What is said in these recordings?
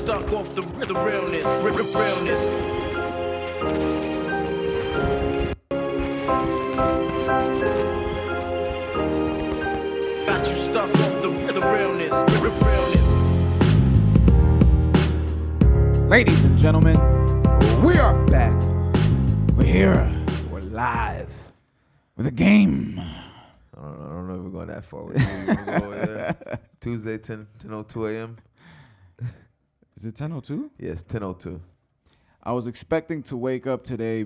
stuck off the realness, realness. Got you stuck off the realness, realness. Ladies and gentlemen, We are back. we're here We're live. with a game. I don't know if we're going that far. You wanna go, yeah? Tuesday, 10:02 a.m. Is it 10:02? Yes, 10:02. I was expecting to wake up today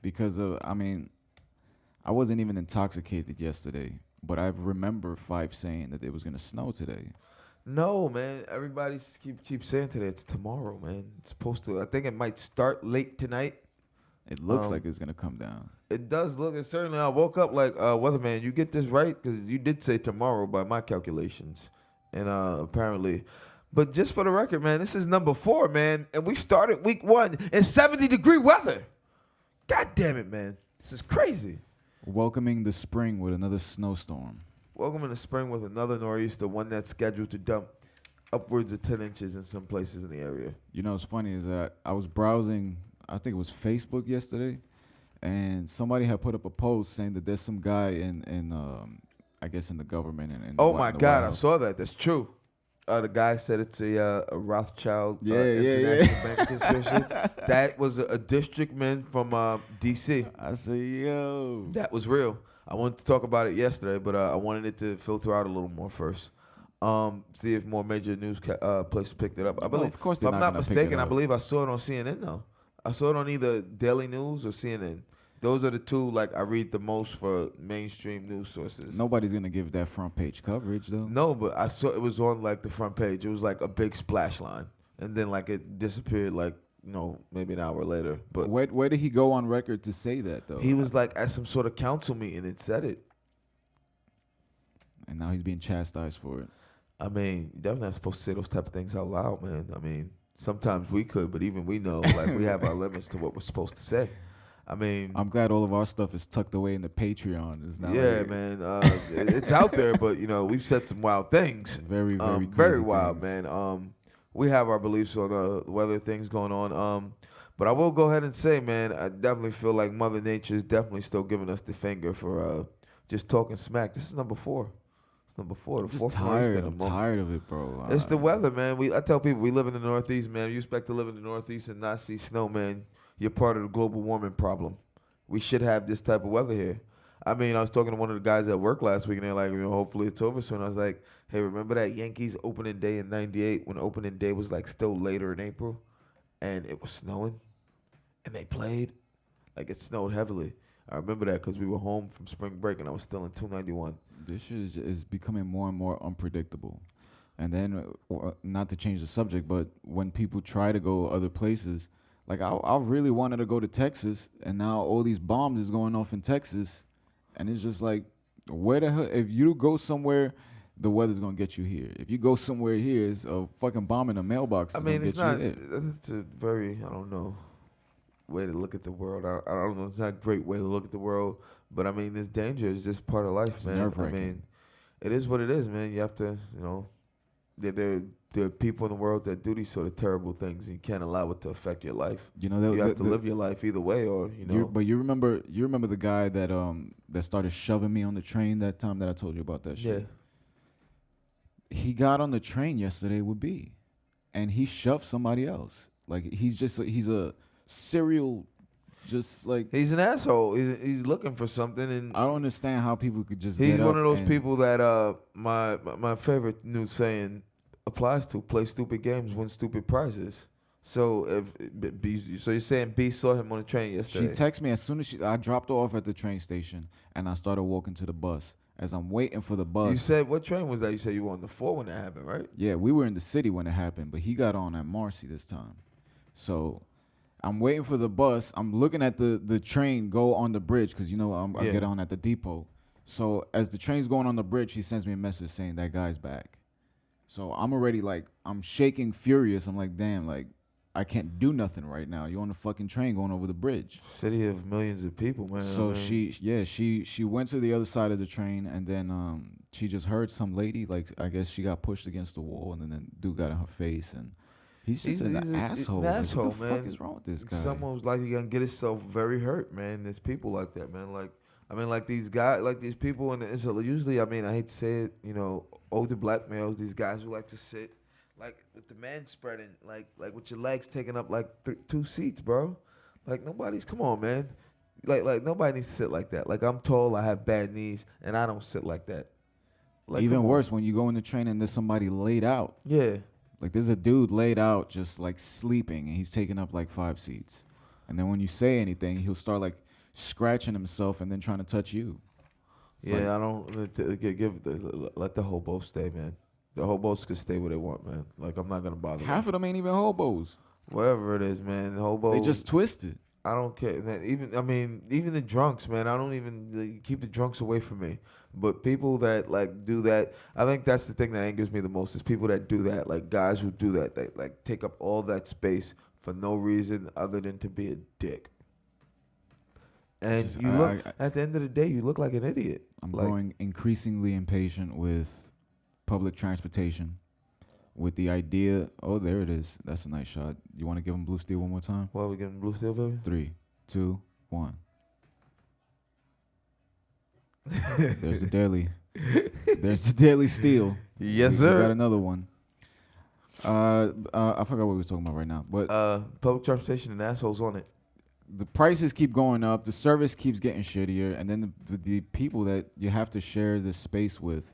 because I wasn't even intoxicated yesterday, but I remember Fife saying that it was going to snow today. No, man. Everybody keep saying today it's tomorrow, man. It's supposed to. I think it might start late tonight. It looks like it's going to come down. It does look. And certainly, I woke up like weatherman. You get this right because you did say tomorrow by my calculations, and apparently. But just for the record, man, this is number 4, man, and we started week 1 in 70-degree weather. God damn it, man. This is crazy. Welcoming the spring with another snowstorm. Welcome in the spring with another nor'easter, one that's scheduled to dump upwards of 10 inches in some places in the area. You know what's funny is that I was browsing, I think it was Facebook yesterday, and somebody had put up a post saying that there's some guy in I guess in the government and Oh my God, I saw that. That's true. The guy said it's a Rothschild international bank conspiracy. That was a district man from D.C. I said, yo. That was real. I wanted to talk about it yesterday, but I wanted it to filter out a little more first. See if more major news places picked it up. I believe, of course, if I'm not mistaken, I up. believe I saw it on CNN though. I saw it on either Daily News or CNN. Those are the two I read the most for mainstream news sources. Nobody's gonna give that front page coverage though. No, but I saw it was on the front page. It was like a big splash line, and then it disappeared maybe an hour later. But Where did he go on record to say that though? he was at some sort of council meeting and said it. And now he's being chastised for it. I mean, you're definitely not supposed to say those type of things out loud, man. I mean, sometimes we could, but even we know we have our limits to what we're supposed to say. I mean, I'm glad all of our stuff is tucked away in the Patreon. It's not man. It's out there, but we've said some wild things. Very very wild, things. man. We have our beliefs on the weather things going on. But I will go ahead and say, man, I definitely feel like Mother Nature is definitely still giving us the finger for just talking smack. This is number 4. It's number 4. I'm just tired. I'm tired of it, bro. It's the weather, man. I tell people we live in the Northeast, man. You expect to live in the Northeast and not see snow, man. You're part of the global warming problem. We should have this type of weather here. I mean, I was talking to one of the guys at work last week, and they're like, hopefully it's over soon. I was like, hey, remember that Yankees opening day in '98 when opening day was still later in April, and it was snowing, and they played? It snowed heavily. I remember that because we were home from spring break, and I was still in 291. This shit is becoming more and more unpredictable. And then, not to change the subject, but when people try to go other places, I really wanted to go to Texas, and now all these bombs is going off in Texas, and it's just where the hell? If you go somewhere, the weather's gonna get you here. If you go somewhere here, it's a fucking bomb in a mailbox. I mean, it's not. It's a very, I don't know, way to look at the world. I don't know. It's not a great way to look at the world, but I mean, this danger is just part of life, It's man. nerve-wracking. I mean, it is what it is, man. You have to, there are people in the world that do these sort of terrible things, and you can't allow it to affect your life. You have to live your life either way, or But you remember the guy that that started shoving me on the train that time that I told you about that shit. Yeah. He got on the train yesterday with B, and he shoved somebody else. He's a serial, he's an asshole. He's looking for something, and I don't understand how people could just. he's get one up of those and people that my favorite new saying applies to: play stupid games, win stupid prizes. So so you're saying B saw him on the train yesterday? She texted me as soon as I dropped her off at the train station, and I started walking to the bus. As I'm waiting for the bus. You said, what train was that? You said you were on the 4 when that happened, right? Yeah, we were in the city when it happened, but he got on at Marcy this time. So I'm waiting for the bus. I'm looking at the train go on the bridge because, I get on at the depot. So as the train's going on the bridge, he sends me a message saying that guy's back. So I'm already I'm shaking furious. I'm like, damn, I can't do nothing right now. You're on the fucking train going over the bridge. City of millions of people, man. So she went to the other side of the train, and then she just heard some lady, I guess she got pushed against the wall, and then dude got in her face, and He's just an asshole. An Like, asshole, what the man. fuck is wrong with this guy? Someone's like he's gonna get himself very hurt, man. There's people like that, man. Like I mean, like these guys, like these people in the usually, I mean, I hate to say it, you know, older black males, these guys who like to sit, like with the man spreading, like with your legs taking up like 2 seats, bro. Like nobody's, come on, man. Like nobody needs to sit like that. Like I'm tall, I have bad knees, and I don't sit like that. Like, even worse, when you go in the train and there's somebody laid out. Yeah. Like there's a dude laid out just like sleeping, and he's taking up like 5 seats. And then when you say anything, he'll start like scratching himself and then trying to touch you. It's I don't let the hobos stay, man. The hobos can stay where they want, man. Like I'm not gonna bother. Half of them ain't even hobos. Whatever it is, man. Hobos. They just twisted. I don't care. Man. Even the drunks, man. I don't even keep the drunks away from me. But people that like do that, I think that's the thing that angers me the most. Is people that do that, like guys who do that, they like take up all that space for no reason other than to be a dick. And at the end of the day, you look like an idiot. I'm growing increasingly impatient with public transportation, with the idea. Oh, there it is. That's a nice shot. You want to give him blue steel one more time? What, we giving blue steel, baby? 3, 2, 1. There's the daily. There's the daily steel. Yes, we sir. Got another one. I forgot what we was talking about right now. But public transportation and assholes on it. The prices keep going up. The service keeps getting shittier, and then the people that you have to share this space with,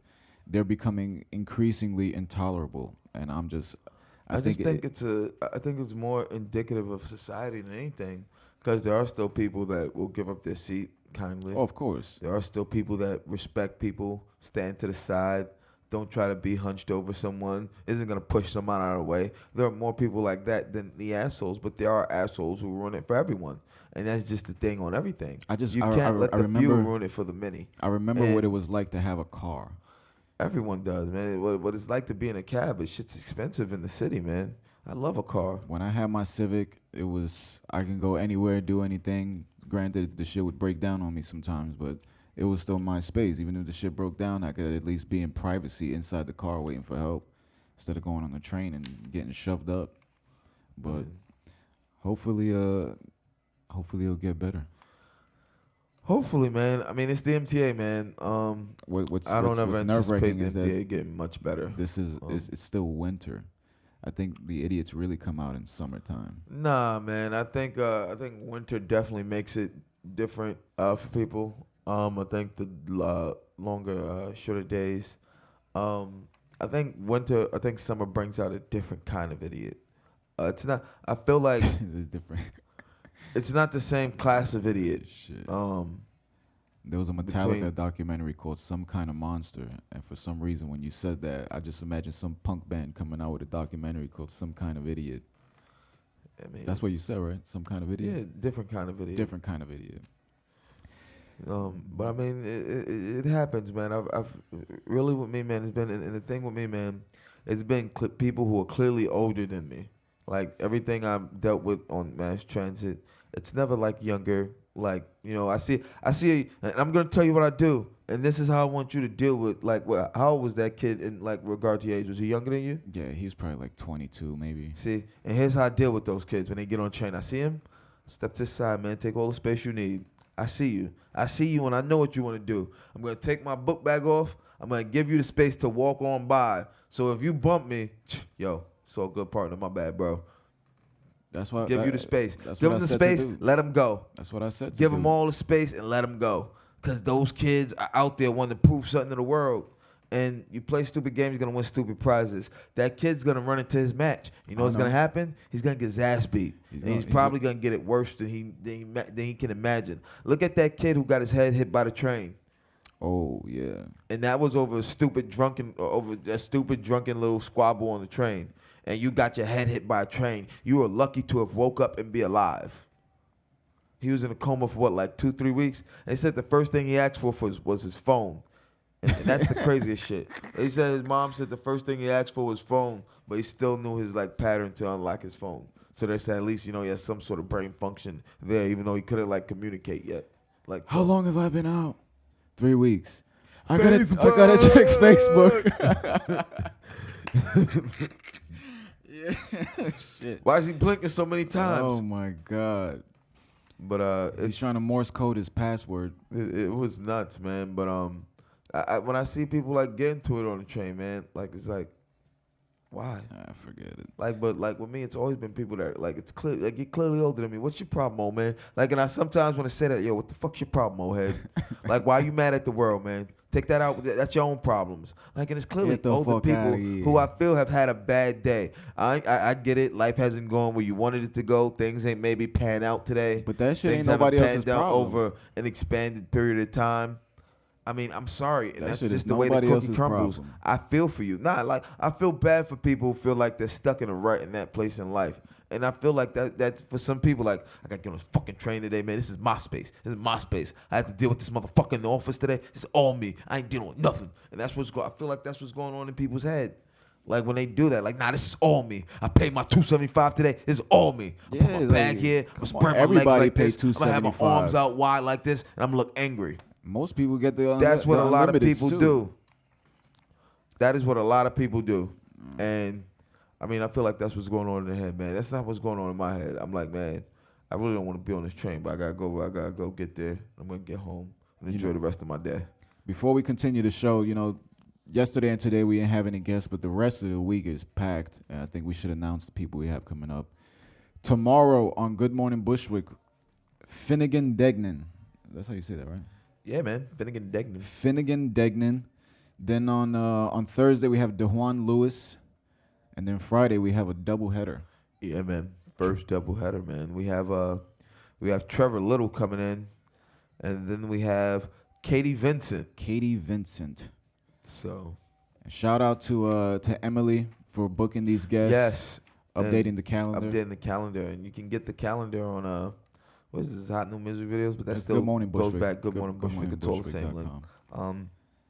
they're becoming increasingly intolerable. And I think it's more indicative of society than anything, because there are still people that will give up their seat kindly. Oh, of course. There are still people that respect people, stand to the side, don't try to be hunched over someone, isn't going to push someone out of the way. There are more people like that than the assholes, but there are assholes who ruin it for everyone. And that's just the thing on everything. You can't let the few ruin it for the many. I remember what it was like to have a car. Everyone does, man. What it's like to be in a cab, but shit's expensive in the city, man. I love a car. When I had my Civic, I can go anywhere, do anything. Granted, the shit would break down on me sometimes, but it was still my space. Even if the shit broke down, I could at least be in privacy inside the car waiting for help instead of going on the train and getting shoved up. But hopefully it'll get better. Hopefully, man. I mean, it's the MTA, man. What's anticipate nerve-wracking the is MTA getting much better. It's still winter. I think the idiots really come out in summertime. Nah, man. I think winter definitely makes it different for people. I think the longer, shorter days. I think summer brings out a different kind of idiot. It's not. I feel like it's different. It's not the same class of idiot. Shit. There was a Metallica documentary called Some Kind of Monster, and for some reason when you said that, I just imagined some punk band coming out with a documentary called Some Kind of Idiot. I mean, that's what you said, right? Some kind of idiot? Yeah, different kind of idiot. Different kind of idiot. But I mean, it happens, man. I've really with me, man, it's been, and the thing with me, man, it's been people who are clearly older than me. Like everything I've dealt with on mass transit, it's never like younger. Like, you know, I see, and I'm gonna tell you what I do, and this is how I want you to deal with. Like, how old was that kid in like regard to your age? Was he younger than you? Yeah, he was probably like 22, maybe. See, and here's how I deal with those kids when they get on the train. I see him, step to the side, man. Take all the space you need. I see you, and I know what you want to do. I'm gonna take my book bag off. I'm gonna give you the space to walk on by. So if you bump me, yo, so good partner. My bad, bro. That's why give you the space. Give them the space. Let them go. That's what I said. Give them all the space and let them go. Cause those kids are out there wanting to prove something to the world. And you play stupid games, you're gonna win stupid prizes. That kid's gonna run into his match. You know what's gonna happen? He's gonna get his ass beat. He's probably gonna get it worse than he can imagine. Look at that kid who got his head hit by the train. Oh yeah. And that was over a stupid drunken little squabble on the train. And you got your head hit by a train. You were lucky to have woke up and be alive. He was in a coma for like 2-3 weeks. And he said the first thing he asked for was his phone. And that's the craziest shit. He said his mom said the first thing he asked for was phone, but he still knew his like pattern to unlock his phone. So they said at least, you know, he has some sort of brain function there, even though he couldn't like communicate yet. Like, how long have I been out? 3 weeks. I gotta check Facebook. Yeah. Shit. Why is he blinking so many times? Oh my God. But He's trying to Morse code his password. it was nuts, man. But when I see people like get into it on the train, man, like it's like, why? I forget it. But with me, it's always been people that like it's clear, like you're clearly older than me. What's your problem, old man? Like, and I sometimes want to say that, yo, what the fuck's your problem, old head? Like, why are you mad at the world, man? Take that out. That's your own problems. Like, and it's clearly older people who I feel have had a bad day. I get it. Life hasn't gone where you wanted it to go. Things ain't maybe pan out today. But that shit Things ain't nobody haven't else's panned out problem. over an expanded period of time. I mean, I'm sorry, and That that's shit is just the way the nobody cookie else's crumbles. problem. I feel for you. I feel bad for people who feel like they're stuck in a rut in that place in life. And I feel like that's for some people, like, I got to get on this fucking train today, man. This is my space. This is my space. I have to deal with this motherfucker in the office today. It's all me. I ain't dealing with nothing. And that's I feel like that's what's going on in people's head. Like, when they do that, like, nah, this is all me. I paid my $275 today. This is all me. I put my bag here. I'm spread my legs like this. I'm going to have my arms out wide like this, and I'm going to look angry. Most people get the That's what a lot of people too. do. That is what a lot of people do. And I mean, I feel like that's what's going on in their head, man. That's not what's going on in my head. I'm like, man, I really don't want to be on this train, but I gotta go get there. I'm gonna get home and enjoy the rest of my day. Before we continue the show, yesterday and today we didn't have any guests, but the rest of the week is packed. And I think we should announce the people we have coming up. Tomorrow on Good Morning Bushwick, Finnegan Degnan. That's how you say that, right? Yeah, man. Finnegan Degnan. Finnegan Degnan. Then on Thursday we have DeJuan Lewis. And then Friday we have a doubleheader. Yeah, man. First doubleheader, man. We have Trevor Little coming in. And then we have Katie Vincent. So shout out to Emily for booking these guests. Yes. Updating the calendar. And you can get the calendar on what is this, Hot New Music Videos? But that It's still Good Morning goes Bushwick. back. Good Morning Bushwick. It's all the same link.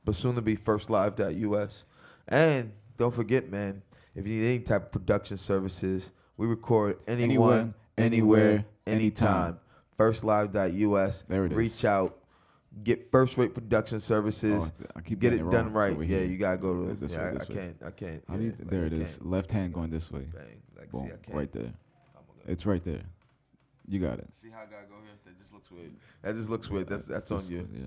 But soon to be firstlive.us. And don't forget, man, if you need any type of production services, we record anyone, anywhere, anytime. Firstlive.us. There it is. Reach out. Get first-rate production services. I keep get getting it done wrong. right. It's over Yeah, here. you gotta go to This yeah, way, I this way. can't. How do you, like, there I it is. can't. Left hand going this way. Bang. Like, Boom. see, I can't. Right there. I'm gonna- It's right there. You got it. See how I gotta go here? That just looks weird. That just looks weird. That's on This you. way, yeah.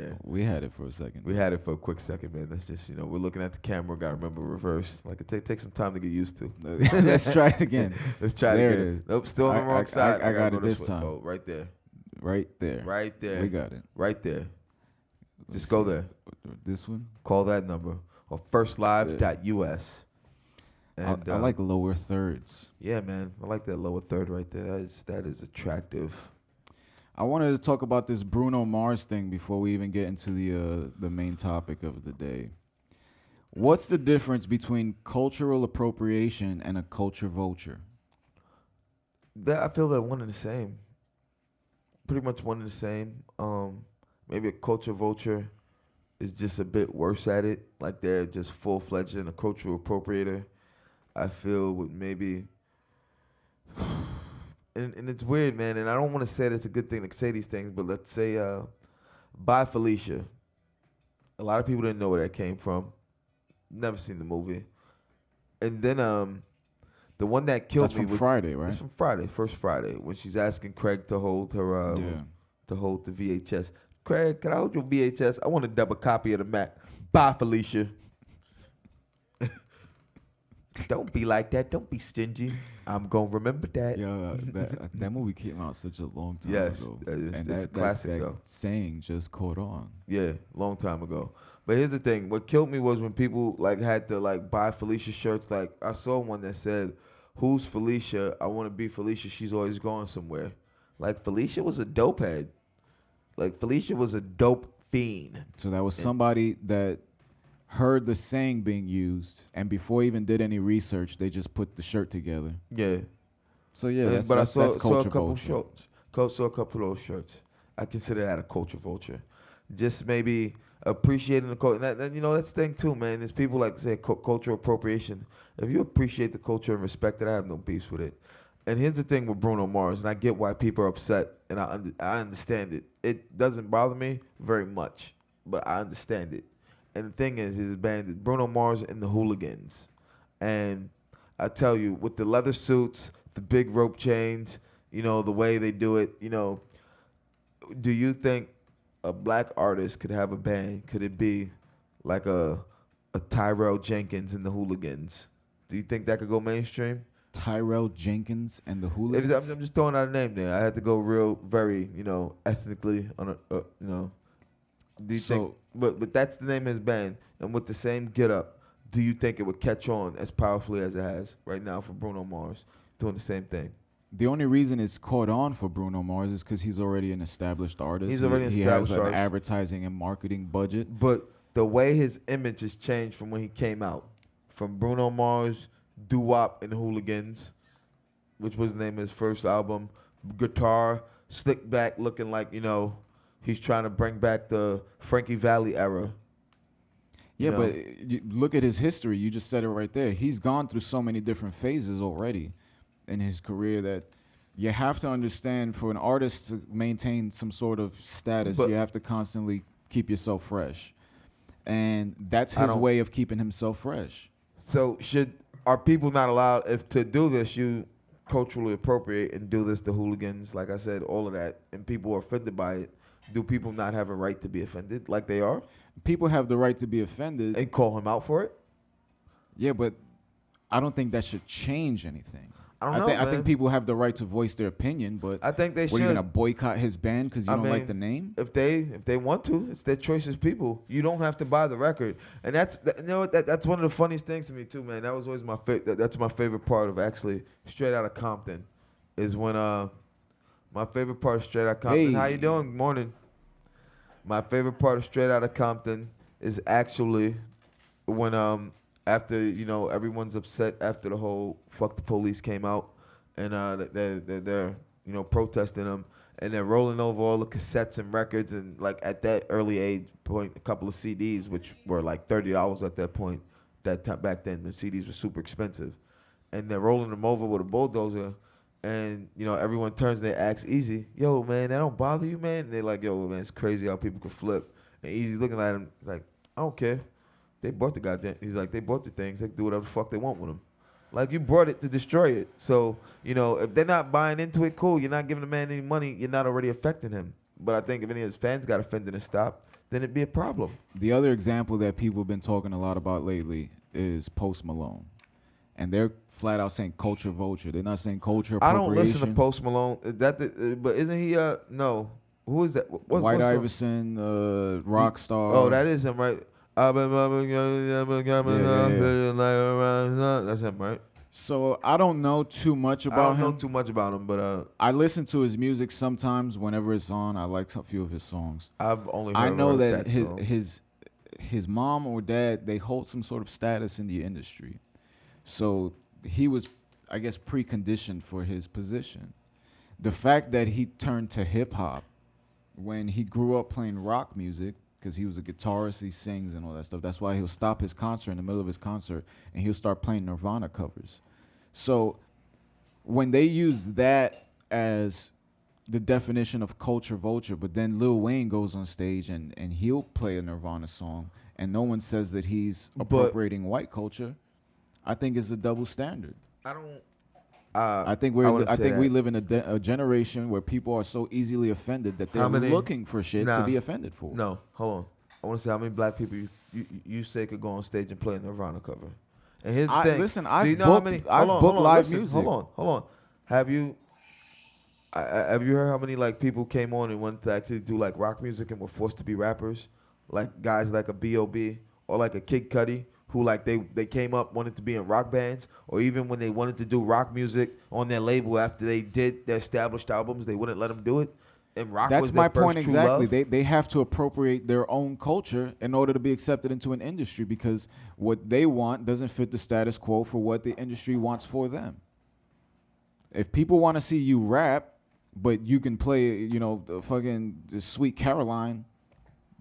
Yeah. We had it for a second. We had it for a quick second, man. That's just, we're looking at the camera. Got to remember reverse. Like, it takes some time to get used to. Let's try it again. Let's try it There again. it is. Nope, still on the wrong side. I got gotta it go this way. time. Oh, right there. Right there. Right there. We got it. Right there. Let's Just go see. there. This one? Call that number. Or firstlive.us. And, I like lower thirds. Yeah, man. I like that lower third right there. That is attractive. I wanted to talk about this Bruno Mars thing before we even get into the main topic of the day. What's the difference between cultural appropriation and a culture vulture? I feel they're one and the same. Pretty much one and the same. Maybe a culture vulture is just a bit worse at it. Like, they're just full-fledged in a cultural appropriator. I feel with maybe... And it's weird, man, and I don't want to say it's a good thing to say these things, but let's say, Bye Felicia. A lot of people didn't know where that came from. Never seen the movie. And then the one that killed That's me... from Friday, right? It's from Friday, first Friday, when she's asking Craig to hold her... to hold the VHS. Craig, can I hold your VHS? I want a double copy of the Mac. Bye, Felicia. Don't be like that. Don't be stingy. I'm going to remember that. Yeah, that movie came out such a long time Yes, ago. it's a classic, that though. saying just caught on. Yeah, long time ago. But here's the thing. What killed me was when people had to buy Felicia shirts. Like, I saw one that said, "Who's Felicia? I want to be Felicia. She's always going somewhere." Like, Felicia was a dope head. Like, Felicia was a dope fiend. So that was somebody that heard the saying being used, and before even did any research, they just put the shirt together. Yeah. So yeah, that's I saw a culture couple vulture. shirts. Saw a couple of those shirts. I consider that a culture vulture. Just maybe appreciating the culture. That's the thing too, man. There's people like say cultural appropriation. If you appreciate the culture and respect it, I have no beef with it. And here's the thing with Bruno Mars, and I get why people are upset, and I understand it. It doesn't bother me very much, but I understand it. And the thing is, his band is Bruno Mars and the Hooligans. And I tell you, with the leather suits, the big rope chains, the way they do it, do you think a black artist could have a band? Could it be like a Tyrell Jenkins and the Hooligans? Do you think that could go mainstream? Tyrell Jenkins and the If, Hooligans. I'm just throwing out a name there. I had to go real, very, ethnically on Do you think? But that's the name of his band, and with the same get up, do you think it would catch on as powerfully as it has right now for Bruno Mars doing the same thing? The only reason it's caught on for Bruno Mars is because he's already an established artist. He's already an he established has an artist. advertising and marketing budget. But the way his image has changed from when he came out, from Bruno Mars, Doo-Wop and Hooligans, which was the name of his first album, guitar, slick back, looking like, he's trying to bring back the Frankie Valli era. Yeah, but you look at his history. You just said it right there. He's gone through so many different phases already in his career that you have to understand, for an artist to maintain some sort of status, you have to constantly keep yourself fresh. And that's his way of keeping himself fresh. So are people not allowed, if to do this, you culturally appropriate and do this to Hooligans, like I said, all of that, and people are offended by it, do people not have a right to be offended like they are? People have the right to be offended. And call him out for it? Yeah, but I don't think that should change anything. I don't know, I think people have the right to voice their opinion, but I think they should. Are you going to boycott his band because you don't like the name? If they want to, it's their choice as people. You don't have to buy the record, and that's one of the funniest things to me too, man. That was always my that's my favorite part of actually Straight Outta Compton, is when my favorite part of Straight Outta Compton. How you doing? Morning. My favorite part of Straight Outta Compton is actually when after everyone's upset after the whole "fuck the police" came out, and they're protesting them, and they're rolling over all the cassettes and records, and like at that early age point, a couple of CDs, which were like $30 at that point, that time back then, the CDs were super expensive, and they're rolling them over with a bulldozer, and everyone turns to ask Easy, "Yo, man, that don't bother you, man?" And they're like, "Yo, man, it's crazy how people can flip." And Easy's looking at him like, "I don't care. They bought the goddamn." He's like, "They bought the things. They can do whatever the fuck they want with them. Like, you brought it to destroy it. So, if they're not buying into it, cool. You're not giving the man any money. You're not already affecting him. But I think if any of his fans got offended and stopped, then it'd be a problem." The other example that people have been talking a lot about lately is Post Malone. And they're flat out saying culture vulture. They're not saying culture appropriation. I don't listen to Post Malone. But isn't he, no. Who is that? White Iverson, Rockstar. Oh, that is him, right? That's him, right? So I don't know too much about him. I don't know too much about him, but I listen to his music sometimes whenever it's on. I like a few of his songs. I've only heard I know that song. his mom or dad, they hold some sort of status in the industry. So he was, I guess, preconditioned for his position. The fact that he turned to hip hop when he grew up playing rock music, because he was a guitarist, he sings and all that stuff. That's why he'll stop his concert in the middle of his concert and he'll start playing Nirvana covers. So when they use that as the definition of culture vulture, but then Lil Wayne goes on stage and he'll play a Nirvana song and no one says that he's appropriating white culture, I think it's a double standard. I think we live in a generation where people are so easily offended that they're looking for shit to be offended for. No, hold on. I want to say how many black people you say could go on stage and play a Nirvana cover. And here's the thing. Listen, I've booked live music. Hold on. Have you heard how many like people came on and wanted to actually do like rock music and were forced to be rappers? Like guys like a B.O.B. or like a Kid Cudi, who like they came up, wanted to be in rock bands, or even when they wanted to do rock music on their label after they did their established albums, they wouldn't let them do it. And rock was their first true love. That's my point exactly. They have to appropriate their own culture in order to be accepted into an industry, because what they want doesn't fit the status quo for what the industry wants for them. If people want to see you rap, but you can play, the Sweet Caroline,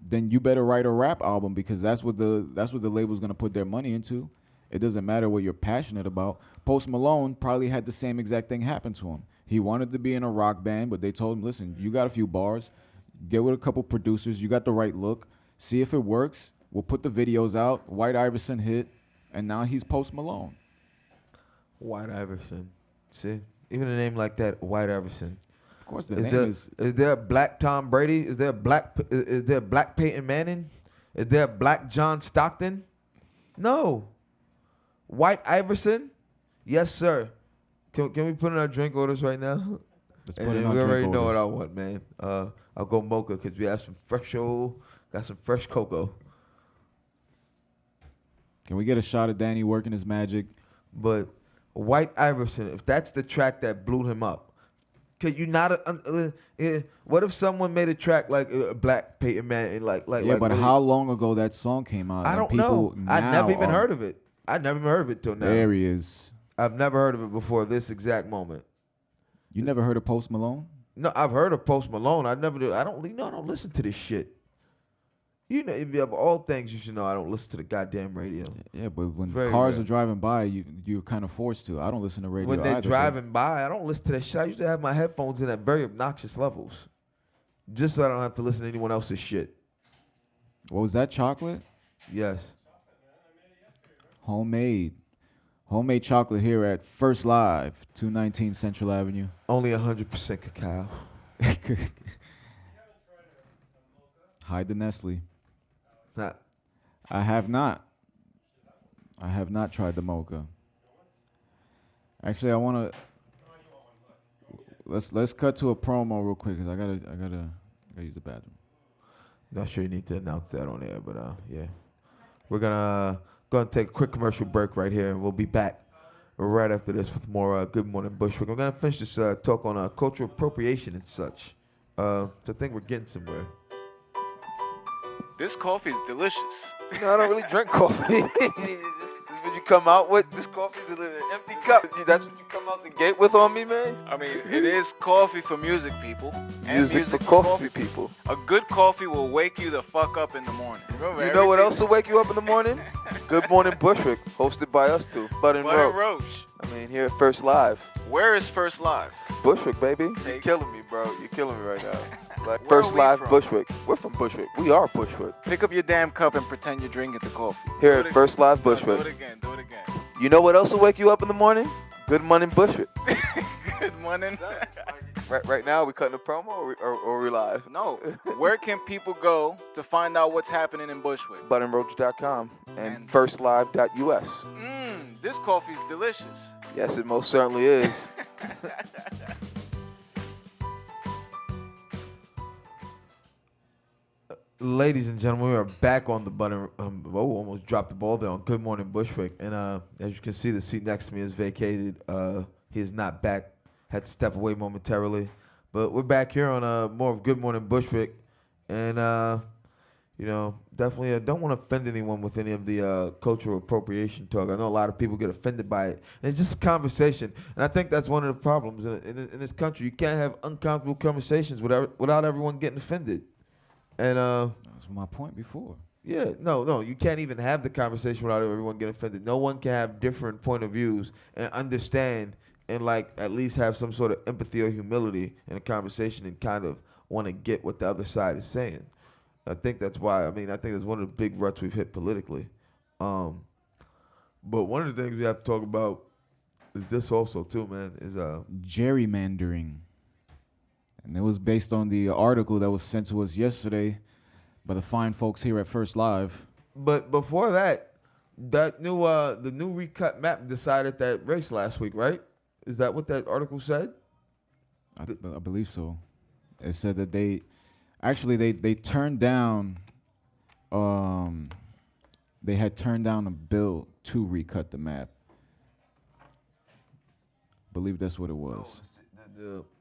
then you better write a rap album, because that's what the label's gonna put their money into. It doesn't matter what you're passionate about. Post Malone probably had the same exact thing happen to him. He wanted to be in a rock band, but they told him, "Listen, you got a few bars, get with a couple producers, you got the right look, see if it works. We'll put the videos out." White Iverson hit, and now he's Post Malone. White Iverson. See, even a name like that, White Iverson. Of course, the Is name there, is. is there a black Tom Brady? Is there a black Peyton Manning? Is there a black John Stockton? No. White Iverson? Yes, sir. Can we put in our drink orders right now? Let's And put in then our we drink already know what orders. I want, man. I'll go mocha because we have some got some fresh cocoa. Can we get a shot of Danny working his magic? But White Iverson, if that's the track that blew him up, could you not? What if someone made a track like Black Peyton Manning, like Yeah, but really- how long ago that song came out? I and don't people know. I never now even are- heard of it. I never even heard of it till now. There he is. I've never heard of it before this exact moment. You never heard of Post Malone? No, I've heard of Post Malone. I don't listen to this shit. You know, if you have all things, you should know I don't listen to the goddamn radio. Yeah, but when Very cars rare. are driving by, you're kind of forced to. I don't listen to radio When they're either, but- driving by, I don't listen to that shit. I used to have my headphones in at very obnoxious levels, just so I don't have to listen to anyone else's shit. What was that, chocolate? Yes. Homemade chocolate here at First Live, 219 Central Avenue. Only 100% cacao. Hide the Nestle. Not. I have not tried the mocha. Actually, I want to. Let's cut to a promo real quick because I gotta use the bathroom. Not sure you need to announce that on air, but yeah. We're gonna take a quick commercial break right here, and we'll be back right after this with more Good Morning Bushwick. We're gonna finish this talk on cultural appropriation and such. So I think we're getting somewhere. This coffee is delicious. No, I don't really drink coffee. This is what you come out with. This coffee is an empty cup. That's what you come out the gate with on me, man. I mean, it is coffee for music people. And Music for coffee people. A good coffee will wake you the fuck up in the morning. Remember You know what everything- else will wake you up in the morning? Good Morning Bushwick, hosted by us two, Bud and Bud and Roach. Roach. I mean, here at First Live. Where is First Live? Bushwick, baby. You're Take- killing me, bro. You're killing me right now. Like, Where First are we Live from? Bushwick. We're from Bushwick. We are Bushwick. Pick up your damn cup and pretend you're drinking the coffee. Here Do at it First again. Live No, Bushwick. Do it again. Do it again. You know what else will wake you up in the morning? Good Morning Bushwick. Good morning. Right now, we cutting a promo or we live? No. Where can people go to find out what's happening in Bushwick? BudandRoach.com and And- FirstLive.us. This coffee is delicious. Yes, it most certainly is. Ladies and gentlemen, we are back on the button. Almost dropped the ball there on Good Morning Bushwick. And as you can see, the seat next to me is vacated. He is not back. Had to step away momentarily. But we're back here on more of Good Morning Bushwick. And, definitely don't want to offend anyone with any of the cultural appropriation talk. I know a lot of people get offended by it. And it's just a conversation. And I think that's one of the problems in this country. You can't have uncomfortable conversations without everyone getting offended. And That's my point before. yeah, no, you can't even have the conversation without everyone getting offended. No one can have different point of views and understand and like at least have some sort of empathy or humility in a conversation and kind of want to get what the other side is saying. I think that's why. I think that's one of the big ruts we've hit politically. But one of the things we have to talk about is this also too, man. Is Gerrymandering. And it was based on the article that was sent to us yesterday by the fine folks here at First Live. But before that, the new recut map decided that race last week, right? Is that what that article said? I believe so. It said that they turned down they had turned down a bill to recut the map. I believe that's what it was.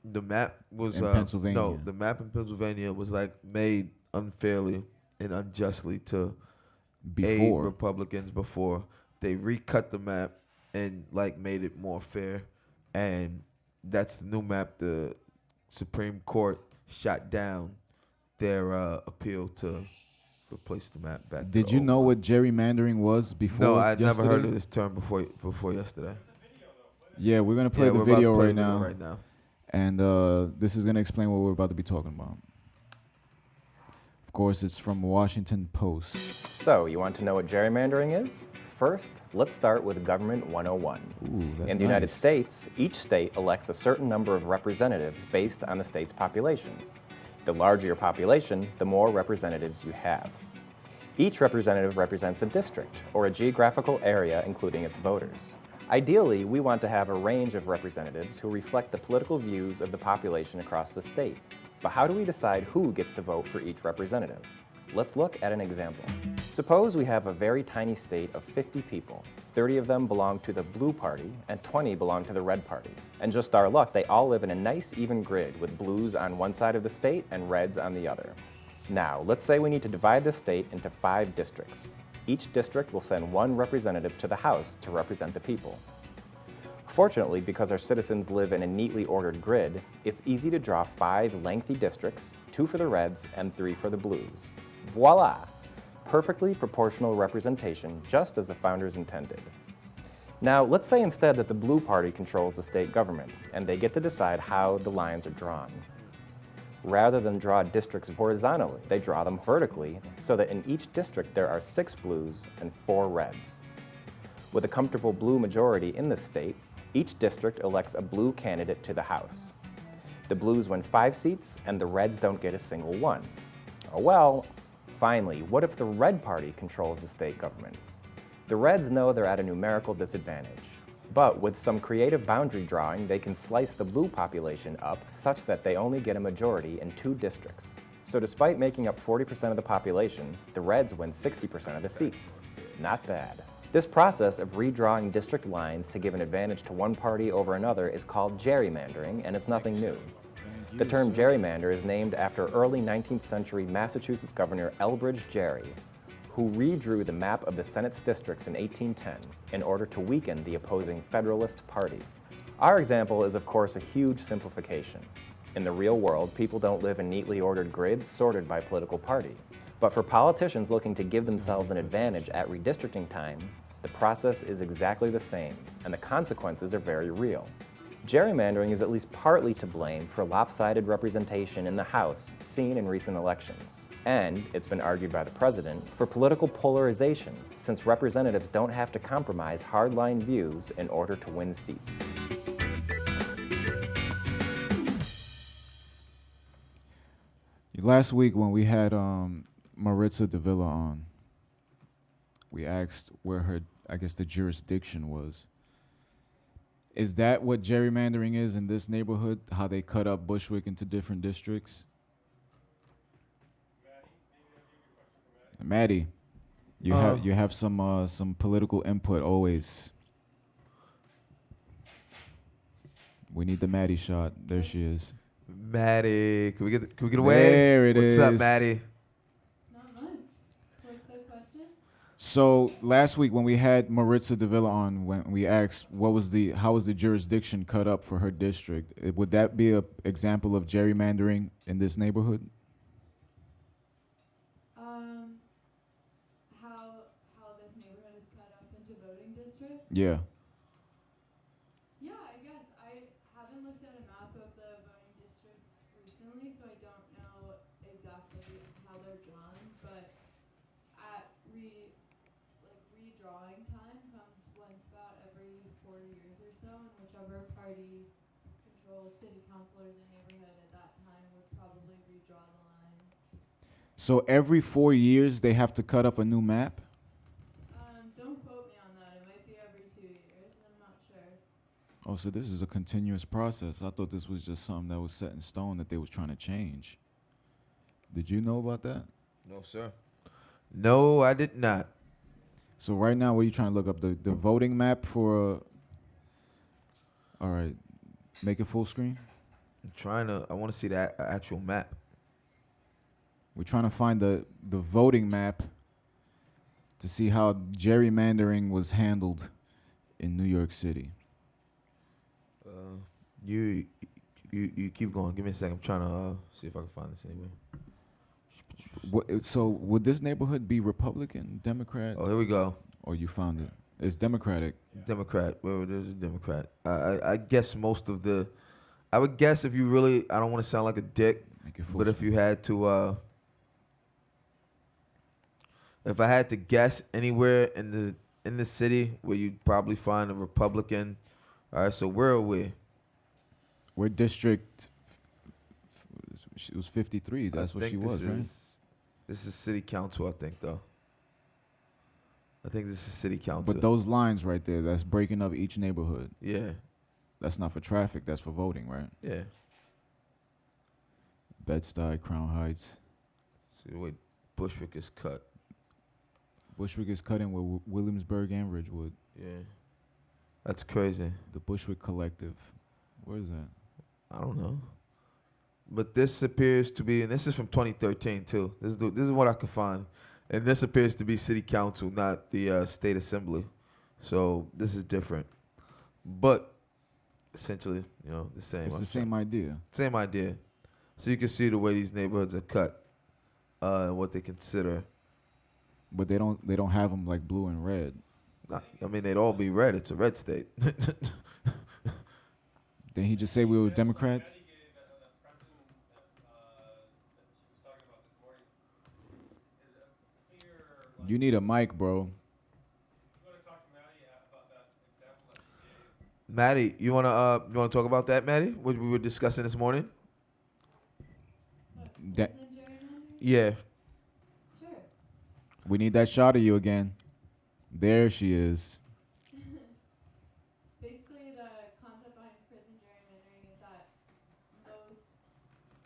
The map was In Pennsylvania. No, the map in Pennsylvania was like made unfairly and unjustly to aid Before. Republicans before they recut the map and like made it more fair, and that's the new map. The Supreme Court shot down their appeal to replace the map back. Did to you old know map. what gerrymandering was before? No, I'd never heard yesterday? of this term before yesterday. Yeah, we're gonna play Yeah, the we're about to video play right the video now. Right now. And this is going to explain what we're about to be talking about. Of course, it's from Washington Post. So, you want to know what gerrymandering is? First, let's start with Government 101. Ooh, that's In the United nice. States, each state elects a certain number of representatives based on the state's population. The larger your population, the more representatives you have. Each representative represents a district, or a geographical area including its voters. Ideally, we want to have a range of representatives who reflect the political views of the population across the state. But how do we decide who gets to vote for each representative? Let's look at an example. Suppose we have a very tiny state of 50 people. 30 of them belong to the blue party and 20 belong to the red party. And just our luck, they all live in a nice even grid with blues on one side of the state and reds on the other. Now, let's say we need to divide the state into 5 districts. Each district will send one representative to the House to represent the people. Fortunately, because our citizens live in a neatly ordered grid, it's easy to draw 5 lengthy districts, 2 for the reds and 3 for the blues. Voila! Perfectly proportional representation, just as the founders intended. Now, let's say instead that the blue party controls the state government, and they get to decide how the lines are drawn. Rather than draw districts horizontally, they draw them vertically, so that in each district there are 6 blues and 4 reds. With a comfortable blue majority in the state, each district elects a blue candidate to the House. The blues win 5 seats, and the reds don't get a single one. Oh well. Finally, what if the red party controls the state government? The reds know they're at a numerical disadvantage, but with some creative boundary drawing, they can slice the blue population up such that they only get a majority in 2 districts. So despite making up 40% of the population, the reds win 60% of the seats. Not bad. This process of redrawing district lines to give an advantage to one party over another is called gerrymandering, and it's nothing new. The term gerrymander is named after early 19th century Massachusetts Governor Elbridge Gerry, who redrew the map of the Senate's districts in 1810 in order to weaken the opposing Federalist Party. Our example is, of course, a huge simplification. In the real world, people don't live in neatly ordered grids sorted by political party. But for politicians looking to give themselves an advantage at redistricting time, the process is exactly the same, and the consequences are very real. Gerrymandering is at least partly to blame for lopsided representation in the House seen in recent elections. And, it's been argued by the president, for political polarization, since representatives don't have to compromise hardline views in order to win seats. Last week when we had Maritza Davila on, we asked where her, I guess, the jurisdiction was. Is that what gerrymandering is in this neighborhood? How they cut up Bushwick into different districts? Maddie, you have some political input always. We need the Maddie shot. There she is. Maddie, can we get away? There it What's is. up, Maddie? Not much. What's the question? So last week when we had Maritza Davila on, when we asked how was the jurisdiction cut up for her district, would that be an example of gerrymandering in this neighborhood? How this neighborhood is cut up into voting districts? Yeah. Yeah, I guess. I haven't looked at a map of the voting districts recently, so I don't know exactly how they're drawn, but at redrawing time comes once about every 4 years or so, and whichever party controls city council or the neighborhood at that time would probably redraw the lines. So every 4 years they have to cut up a new map? Don't quote me on that. It might be every 2 years. I'm not sure. Oh, so this is a continuous process. I thought this was just something that was set in stone that they was trying to change. Did you know about that? No, sir. No, I did not. So right now, what are you trying to look up? The voting map for... all right. Make it full screen. I want to see that actual map. We're trying to find the voting map to see how gerrymandering was handled in New York City. You keep going. Give me a second. I'm trying to see if I can find this anywhere. So would this neighborhood be Republican, Democrat? Oh, here we go. Or you found it? It's Democratic. Democrat. Well, there's a Democrat. I guess most of the... I would guess if you really... I don't want to sound like a dick, Make it full but if screen. you had to... if I had to guess anywhere in in the city where you'd probably find a Republican. All right, so where are we? We're district. She was 53. That's I what she think was, right? This is city council, I think, though. I think this is city council. But those lines right there, that's breaking up each neighborhood. Yeah, That's not for traffic. That's for voting, right? yeah. Bed-Stuy, Crown Heights. See the way Bushwick is cut. Bushwick is cut in with Williamsburg and Ridgewood. Yeah, that's crazy. The Bushwick Collective. Where is that? I don't know. But this appears to be, and this is from 2013 too. This is what I could find, and this appears to be city council, not the state assembly. So this is different, but essentially, the same. It's the same idea. Same idea. So you can see the way these neighborhoods are cut, and what they consider. But they don't have them like blue and red. I mean, they'd all be red. It's a red state. Didn't he just say we were Democrats? You need a mic, bro. Maddie, you wanna talk about that, Maddie? What we were discussing this morning? That Prison gerrymandering? Yeah. Sure. we need that shot of you again. There she is. Basically, the concept behind prison gerrymandering is that most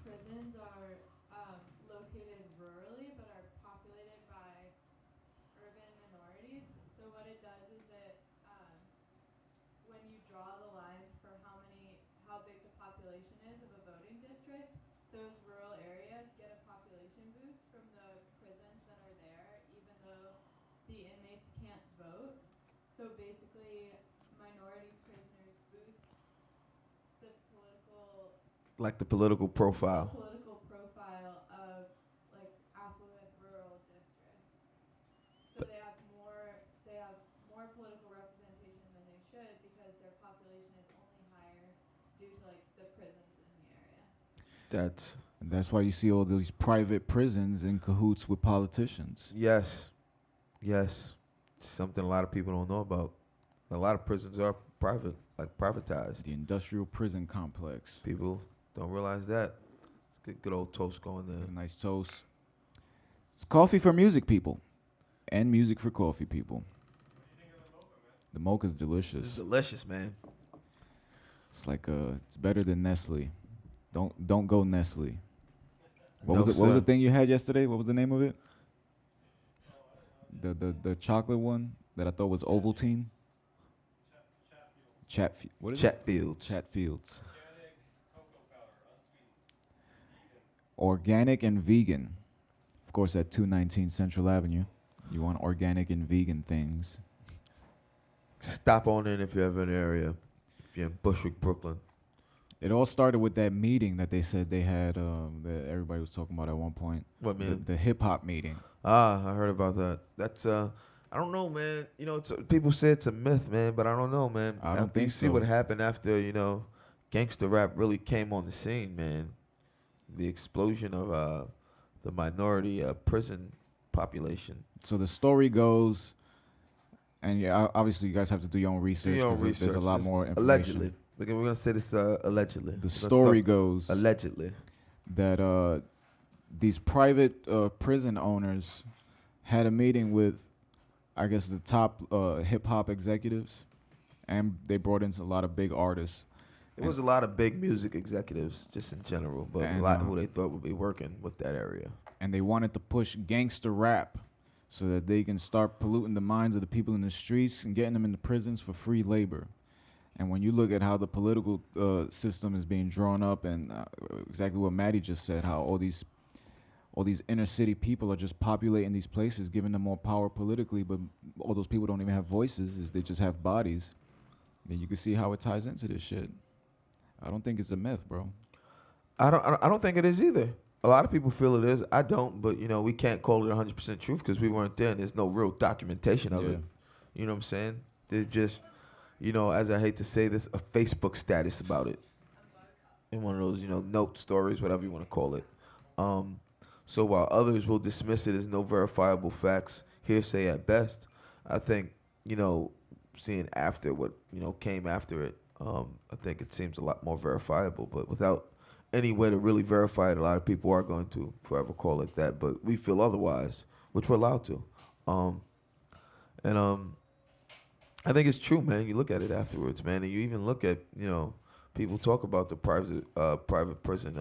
prisons are located rurally but are populated by urban minorities. So what it does is when you draw the lines for how big the population is of a voting district, those rural areas get a population boost from the prisons that are there, even though the inmates can't vote. So basically, minority prisoners boost the Like the political profile. profile of like affluent rural districts. So they have more political representation than they should because their population is only higher due to like the prisons in the area. And that's why you see all these private prisons in cahoots with politicians. Yes. Something a lot of people don't know about. A lot of prisons are private, like privatized. The industrial prison complex. People don't realize that. Let's get good old toast going there. A nice toast. It's coffee for music people. And music for coffee people. The mocha's This is delicious. delicious, man. It's like it's better than Nestle. Don't go Nestle. What No, was it? What was sir. the thing you had yesterday? What was the name of it? The chocolate one that I thought was Ovaltine. What is it? Chatfields. Chatfields. Organic and vegan. Of course, at 219 Central Avenue. You want organic and vegan things. Stop on in if you're ever in the area. If you're in Bushwick, Brooklyn. It all started with that meeting that they said they had that everybody was talking about at one point. What meeting? The hip hop meeting. I heard about that. That's I don't know, man. People say it's a myth, man, but I don't know, man. I don't After you think see so. what happened after, gangster rap really came on the scene, man. The explosion of the minority prison population. So the story goes, and yeah, obviously you guys have to do your own research. Do your own 'cause there's a research. lot This- more information. Allegedly. We're gonna say this allegedly. The Let's story start- goes allegedly. that these private prison owners had a meeting with, I guess, the top hip hop executives, and they brought in a lot of big artists. It was a lot of big music executives, just in general, but a And, lot who they thought would be working with that area. And they wanted to push gangster rap so that they can start polluting the minds of the people in the streets and getting them into prisons for free labor. And when you look at how the political system is being drawn up, and exactly what Maddie just said, how all these inner city people are just populating these places, giving them more power politically, but all those people don't even have voices; they just have bodies. Then you can see how it ties into this shit. I don't think it's a myth, bro. I don't think it is either. A lot of people feel it is. I don't, but we can't call it 100% truth because we weren't there and there's no real documentation of it. You know what I'm saying? There's just, as I hate to say this, a Facebook status about it. In one of those, note stories, whatever you want to call it. So while others will dismiss it as no verifiable facts, hearsay at best, I think you know, seeing after what, you know, came after it, I think it seems a lot more verifiable. But without any way to really verify it, a lot of people are going to forever call it that. But we feel otherwise, which we're allowed to. And I think it's true, man. You look at it afterwards, man, and you even look at, you know, people talk about the private prison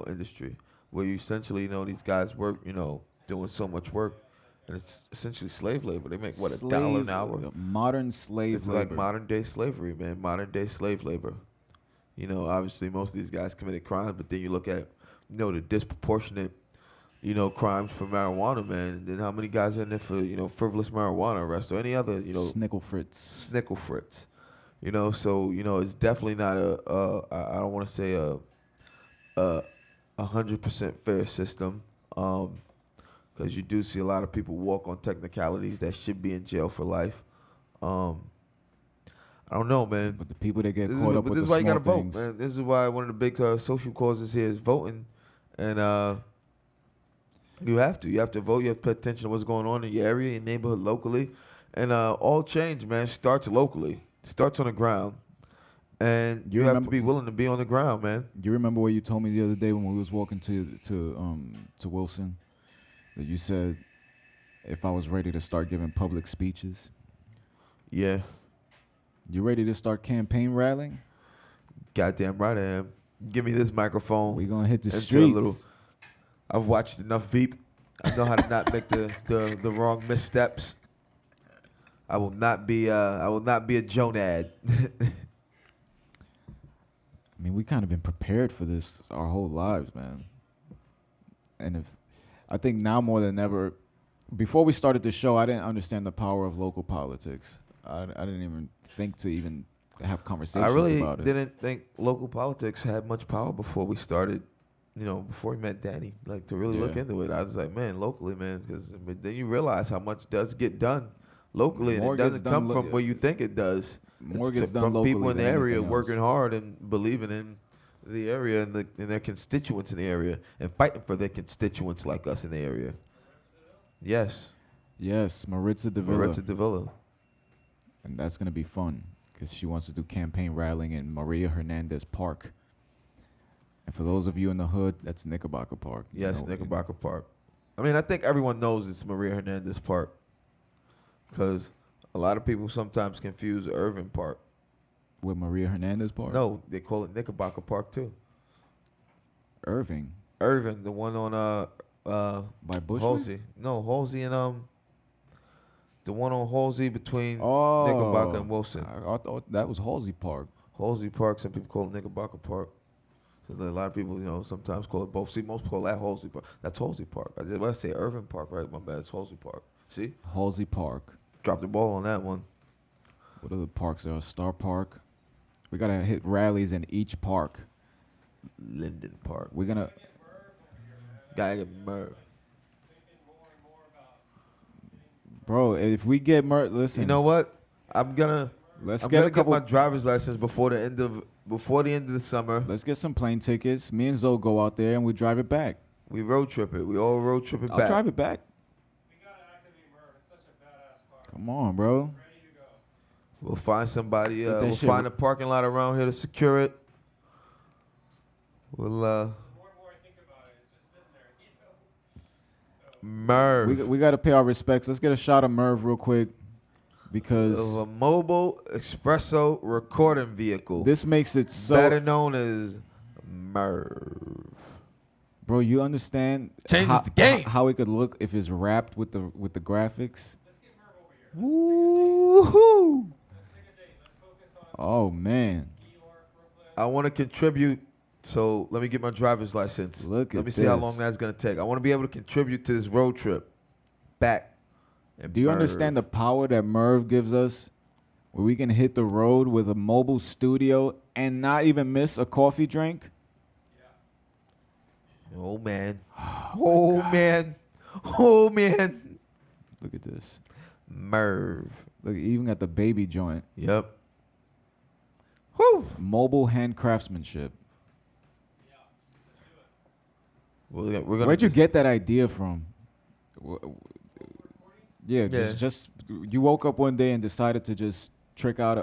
industry, where you essentially, you know, these guys work, you know, doing so much work, and it's essentially slave labor. They make what, $1 an hour? Modern slave It's labor. like modern day slavery, man. Modern day slave labor. You know, obviously most of these guys committed crimes, but then you look at, you know, the disproportionate, you know, crimes for marijuana, man. And then how many guys are in there for, you know, frivolous marijuana arrest or any other, you know, Snickle Fritz. You know, so, you know, it's definitely not I don't want to say a 100% fair system, because you do see a lot of people walk on technicalities that should be in jail for life. I don't know, man. But the people that get caught up with the this is why you small gotta vote, things. man. This is why one of the big social causes here is voting, and you have to vote. You have to pay attention to what's going on in your area, your neighborhood, locally, and all change, man, starts locally. Starts on the ground, and you have to be willing to be on the ground, man. You remember what you told me the other day when we was walking to Wilson, that you said if I was ready to start giving public speeches? Yeah. You ready to start campaign rallying? Goddamn right I am. Give me this microphone. We gonna hit the into streets. I've watched enough Veep. I know how to not make the wrong missteps. I will not be a Jonad. I mean, we kind of been prepared for this our whole lives, man. And I think now more than ever, before we started the show, I didn't understand the power of local politics. I didn't even think to even have conversations I really about it. didn't think local politics had much power before we started. You know, before we met Danny, like to really look into it. I was like, man, locally, man, because then you realize how much does get done locally, and it doesn't come from where you think it does. More It's gets done from locally people in the than area anything working else. hard and believing in the area and their constituents in the area and fighting for their constituents like us in the area. Yes. Yes, Maritza Davila. Maritza Davila. And that's going to be fun because she wants to do campaign rallying in Maria Hernandez Park. And for those of you in the hood, that's Knickerbocker Park. Yes, Knickerbocker Park. I mean, I think everyone knows it's Maria Hernandez Park because a lot of people sometimes confuse Irving Park. With Maria Hernandez Park? No, they call it Knickerbocker Park too. Irving, the one on by Bushwick? Halsey. No, Halsey and the one on Halsey between Oh, Knickerbocker and Wilson. I thought that was Halsey Park. Halsey Park, some people call it Knickerbocker Park. So a lot of people, you know, sometimes call it both. See, most people call that Halsey Park. That's Halsey Park. I say Irving Park, right? My bad. It's Halsey Park. See? Halsey Park. Dropped the ball on that one. What other parks there are? Star Park. We got to hit rallies in each park. Linden Park. We're going to... Gotta get Merv. Bro, if we get listen. You know what? I'm gonna get my driver's license before the end of the summer. Let's get some plane tickets. Me and Zoe go out there and we drive it back. We road trip it. We all road trip it I'll back. drive it back. We gotta activate Merv. It's such a badass car. Come on, bro. Ready to go. We'll find somebody. Get that We'll shit. find a parking lot around here to secure it. We'll The more and more I think about it, it's just sitting there, you know. Merv. We got to pay our respects. Let's get a shot of Merv real quick because Of a mobile espresso recording vehicle. this makes it so... better known as Merv. Bro, you understand Changes the game. how it could look if it's wrapped with the graphics? Let's get Merv over here. Woo-hoo! Let's pick a date. Let's focus on Oh, man. New York, Brooklyn. I want to contribute, so let me get my driver's license. Look Let at me see how this. long that's going to take. I want to be able to contribute to this road trip back. in Do you understand the Merv. power that Merv gives us? Where we can hit the road with a mobile studio and not even miss a coffee drink? Oh, man. Oh, man. Oh, man. Look at this. Merv. Look, even got the baby joint. Yep. Whew. Mobile hand craftsmanship. We're gonna Where'd you just- get that idea from? Yeah, Yeah. just you woke up one day and decided to just trick out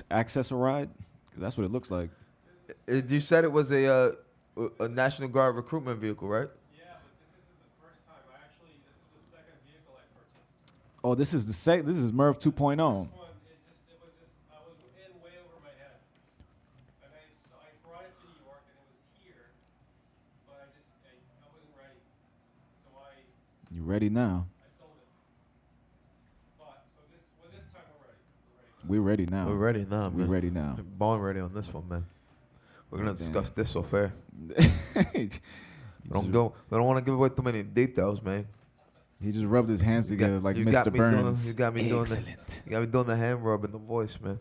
access a ride. 'Cause that's what it looks like. You said it was a National Guard recruitment vehicle, right? Yeah, but this isn't the first time. This is the second vehicle I purchased. Oh, this is this is Merv 2.0. First one, I was in way over my head. And I brought it to New York and it was here, but I wasn't ready. So You ready now? I sold it. But, this time we're ready. We're ready now. We're ready now, We're man. ready now. Born ready on this one, man. We're gonna Damn. discuss this off air. We don't want to give away too many details, man. He just rubbed his hands together like you Mr. got me Burns. you got me doing Excellent. you got me doing the hand rub and the voice, man.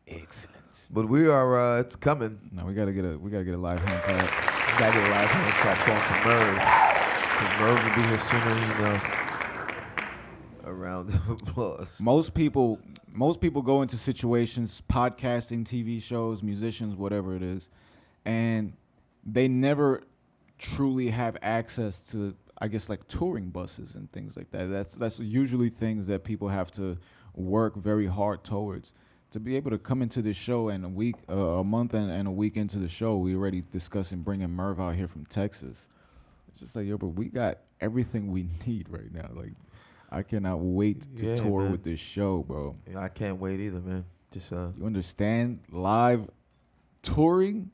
Excellent. But we are. It's coming. No, we gotta get a live hand clap. We gotta get a live hand clap going for Merv. 'Cause Merv will be here sooner than you know. A round of applause. Most people go into situations, podcasting, TV shows, musicians, whatever it is, and they never truly have access to, I guess, like touring buses and things like that. That's usually things that people have to work very hard towards. To be able to come into this show and a month and a week into the show, we already discussing bringing Merv out here from Texas. It's just like, yo, bro, we got everything we need right now. Like, I cannot wait to tour man. with this show, bro. Yeah, I can't wait either, man. Just You understand? Live touring?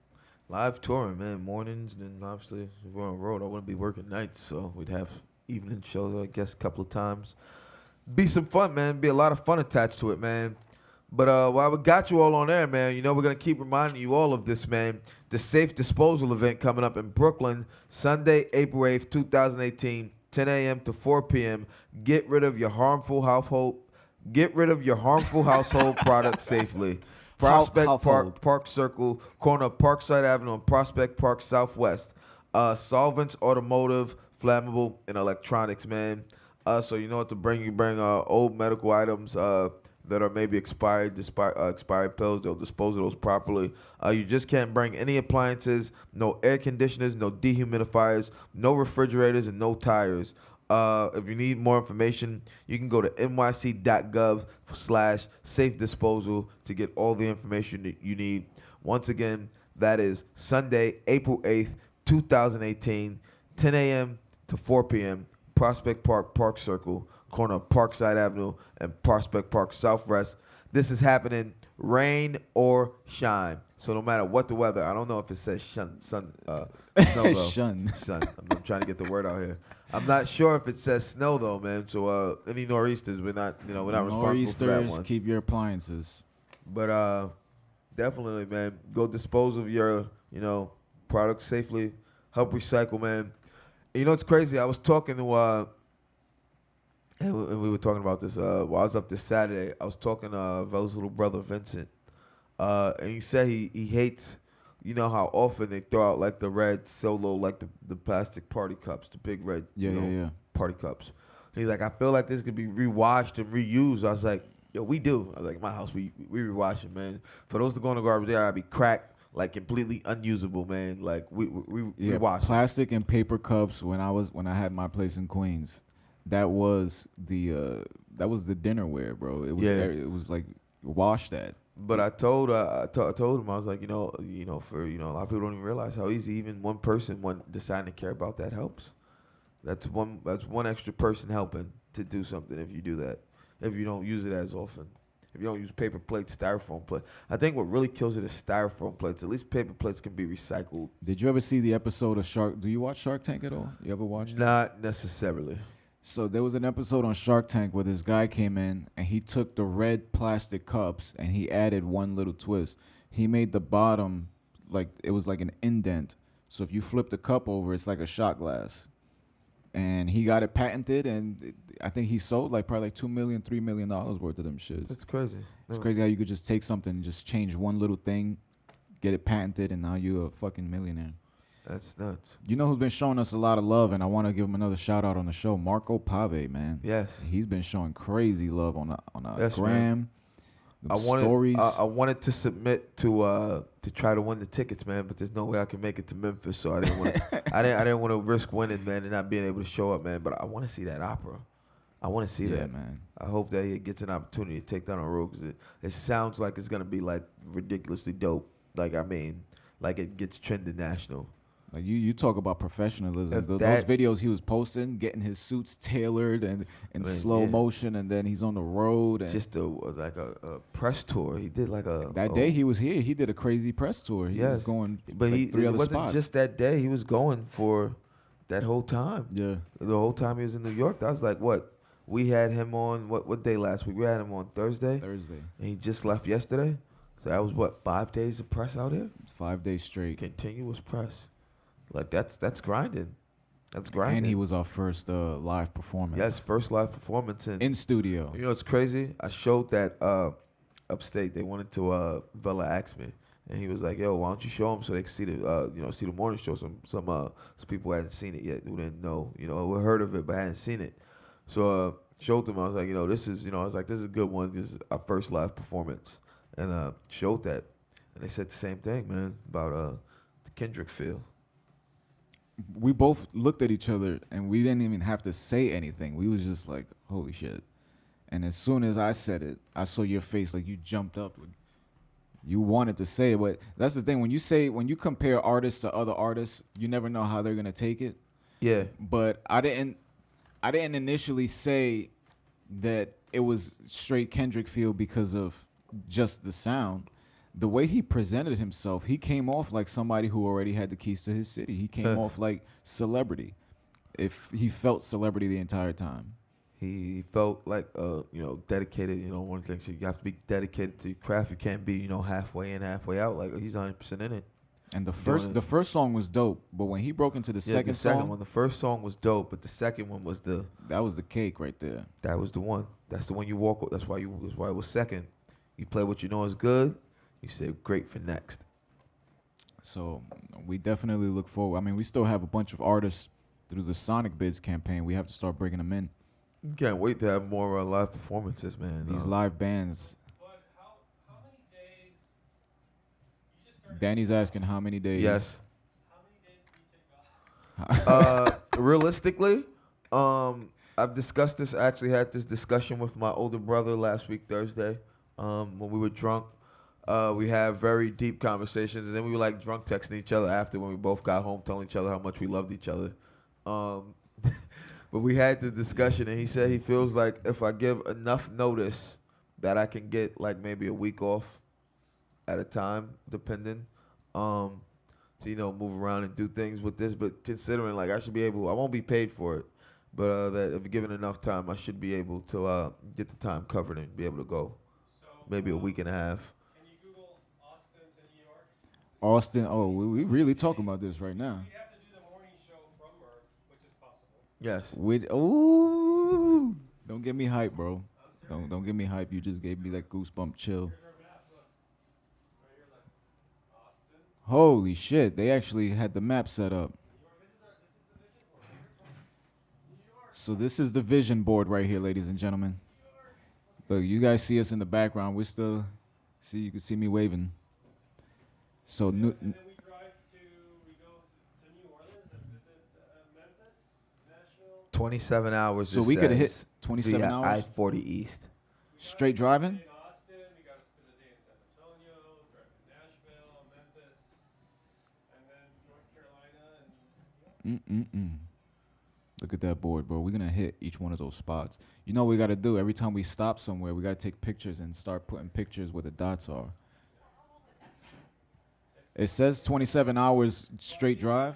live touring, man. Mornings, then obviously if we're on the road, I wouldn't be working nights, so we'd have evening shows, I guess, a couple of times. Be some fun, man. Be a lot of fun attached to it, man. But while we got you all on air, man, you know we're gonna keep reminding you all of this, man. The Safe Disposal event coming up in Brooklyn, Sunday, April 8th, 2018, 10 a.m. to 4 p.m. Get rid of your harmful household products safely. Prospect Household. Park Circle, corner of Parkside Avenue and Prospect Park Southwest. Solvents, automotive, flammable, and electronics, man. So you know what to bring. You bring old medical items that are maybe expired pills. They'll dispose of those properly. You just can't bring any appliances, no air conditioners, no dehumidifiers, no refrigerators, and no tires. If you need more information, you can go to nyc.gov/safe disposal to get all the information that you need. Once again, that is Sunday, April 8th, 2018, 10 a.m. to 4 p.m., Prospect Park, Park Circle, corner of Parkside Avenue and Prospect Park Southwest. This is happening rain or shine. So no matter what the weather, I don't know if it says snow though. Shun. Sun. I'm trying to get the word out here. I'm not sure if it says snow though, man. So any nor'easters, we're not responsible for that Nor'easters, one. keep your appliances. But definitely, man, go dispose of your products safely. Help recycle, man. And you know it's crazy. I was talking to and we were talking about this while I was up this Saturday. I was talking to Vella's little brother Vincent, and he said he hates, how often they throw out like the red Solo, like the plastic party cups, the big red party cups. He's like, I feel like this could be rewashed and reused. I was like, yo, we do. I was like, in my house we rewash it, man. For those that go in the garbage, I'd be cracked, like completely unusable, man. Like we wash plastic and paper cups. When I had my place in Queens, that was the dinnerware, bro. It was like wash that. But I told him, I was like, for a lot of people don't even realize how easy even one person deciding to care about that helps. That's one extra person helping to do something if you do that. If you don't use it as often. If you don't use paper plates, styrofoam plates. I think what really kills it is styrofoam plates. At least paper plates can be recycled. Did you ever see the episode of Shark? Do you watch Shark Tank at all? You ever watched it? Not necessarily. So there was an episode on Shark Tank where this guy came in and he took the red plastic cups and he added one little twist. He made the bottom it was like an indent. So if you flip the cup over, it's like a shot glass. And he got it patented, and I think he sold probably $2 million, $3 million worth of them shits. That's crazy. It's crazy how you could just take something and just change one little thing, get it patented, and now you're a fucking millionaire. That's nuts. You know who's been showing us a lot of love, and I want to give him another shout out on the show? Marco Pave, man. Yes. He's been showing crazy love on Yes, gram. Stories. I wanted to submit to try to win the tickets, man, but there's no way I can make it to Memphis, so I didn't want to. I didn't want to risk winning, man, and not being able to show up, man. But I want to see that opera. I want to see Yeah, that. man. I hope that he gets an opportunity to take that on the road because it sounds like it's gonna be like ridiculously dope. Like I mean, like it gets trending national. Like you talk about professionalism. If Those that- videos he was posting, getting his suits tailored and in Man, slow yeah. motion, and then he's on the road. And Just like a press tour. He did like a that day he was here. He did a crazy press tour. He was Yes. going, but like, he 3 it other wasn't spots. just that day. He was going for that whole time. Yeah. The whole time he was in New York. That was like what we had him on. What day last week? We had him on Thursday. Thursday. And he just left yesterday. So that was what 5 days of press out here. 5 days straight. Continuous press. Like that's grinding. That's grinding. And he was our first live performance. Yes, first live performance in studio. You know what's crazy? I showed that upstate. They wanted to Vela asked me, and he was like, "Yo, why don't you show them so they can see the see the morning show?" Some people hadn't seen it yet who didn't know, who heard of it but hadn't seen it. So showed them. I was like, this is I was like, this is a good one. This is our first live performance, and showed that, and they said the same thing, man, about the Kendrick feel. We both looked at each other and we didn't even have to say anything. We was just like, holy shit. And as soon as I said it, I saw your face, like you jumped up. Like, you wanted to say it, but that's the thing. When you compare artists to other artists, you never know how they're gonna take it. Yeah. But I didn't initially say that it was straight Kendrick feel because of just the sound. The way he presented himself, he came off like somebody who already had the keys to his city. He came off like celebrity. If he felt celebrity the entire time. He felt like dedicated. One of the things, you have to be dedicated to your craft. You can't be halfway in, halfway out. Like he's 100% in it. And the first song was dope, but when he broke into the second song, the first song was dope, but the second one was that was the cake right there. That was the one. That's the one you walk. That's why it was second. You play what you know is good. You say great for next. So we definitely look forward. I mean, we still have a bunch of artists through the Sonic Bids campaign. We have to start bringing them in. Can't wait to have more live performances, man. These live bands. But how many days? You just started. Danny's asking how many days. Yes. How many days can you take off? Realistically, I've discussed this. I actually had this discussion with my older brother last week, Thursday, when we were drunk. We have very deep conversations, and then we were like drunk texting each other after when we both got home, telling each other how much we loved each other. But we had the discussion, and he said he feels like if I give enough notice that I can get like maybe a week off at a time, depending, to move around and do things with this. But considering like I won't be paid for it, but that if given enough time, I should be able to get the time covered and be able to go maybe a week and a half. Can you Google Austin to New York? Austin. Oh, we really talking about this right now. You have to do the morning show from Merv, which is possible. Yes. Don't get me hype, bro. Don't get me hype. You just gave me that goosebump chill. Holy shit! They actually had the map set up. So this is the vision board right here, ladies and gentlemen. Look, you guys see us in the background. You can see me waving. So And then we go to New Orleans and visit Memphis, Nashville. 27 hours. So it we could have hit says, 27 via hours? I-40 East. straight driving. In Austin, we got to spend the day in San Antonio, drive to Nashville, Memphis, and then North Carolina, and Look at that board, bro. We're gonna hit each one of those spots. You know what we gotta do? Every time we stop somewhere, we gotta take pictures and start putting pictures where the dots are. It says 27 hours straight drive.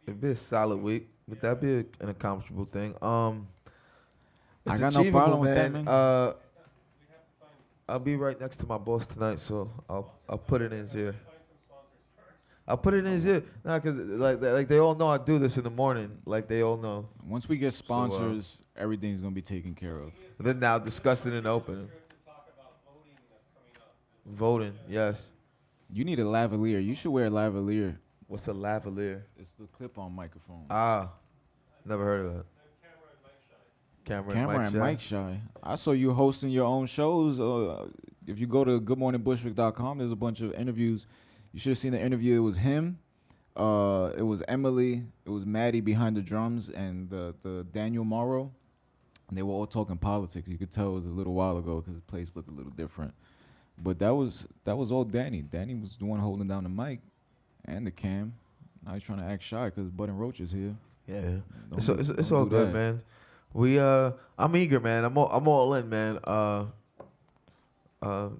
It'd be a solid week, but that'd be an accomplishable thing. It's I got no achievable, problem with that, man. I'll be right next to my boss tonight, so I'll put it in his ear. I'll put it in his ear. Nah, cause like they all know I do this in the morning. Like they all know. Once we get sponsors, everything's gonna be taken care of. And then now discuss it in the open. Voting, yes. You need a lavalier. You should wear a lavalier. What's a lavalier? It's the clip-on microphone. Never heard of that. Camera and Mike Shy. I saw you hosting your own shows. If you go to goodmorningbushwick.com, there's a bunch of interviews. You should have seen the interview. It was him, It was Emily, it was Maddie behind the drums, and the Daniel Morrow. And they were all talking politics. You could tell it was a little while ago because the place looked a little different. But that was all Danny. Danny was the one holding down the mic and the cam. Now he's trying to act shy because Bud and Roach is here. Yeah, Don't it's do all good, that. man. I'm eager, man. I'm all in, man.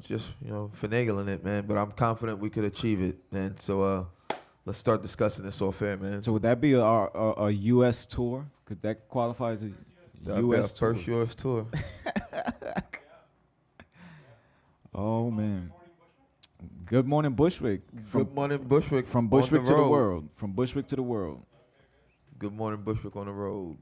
Just finagling it, man. But I'm confident we could achieve it, man. So let's start discussing this off air, man. So would that be a U.S. tour? Could that qualify as a That'll be our U.S. tour? first U.S. tour. Oh man. Good morning, Bushwick. Good morning, Bushwick. From on Bushwick to the road. world. From Bushwick to the world. Good morning, Bushwick on the road.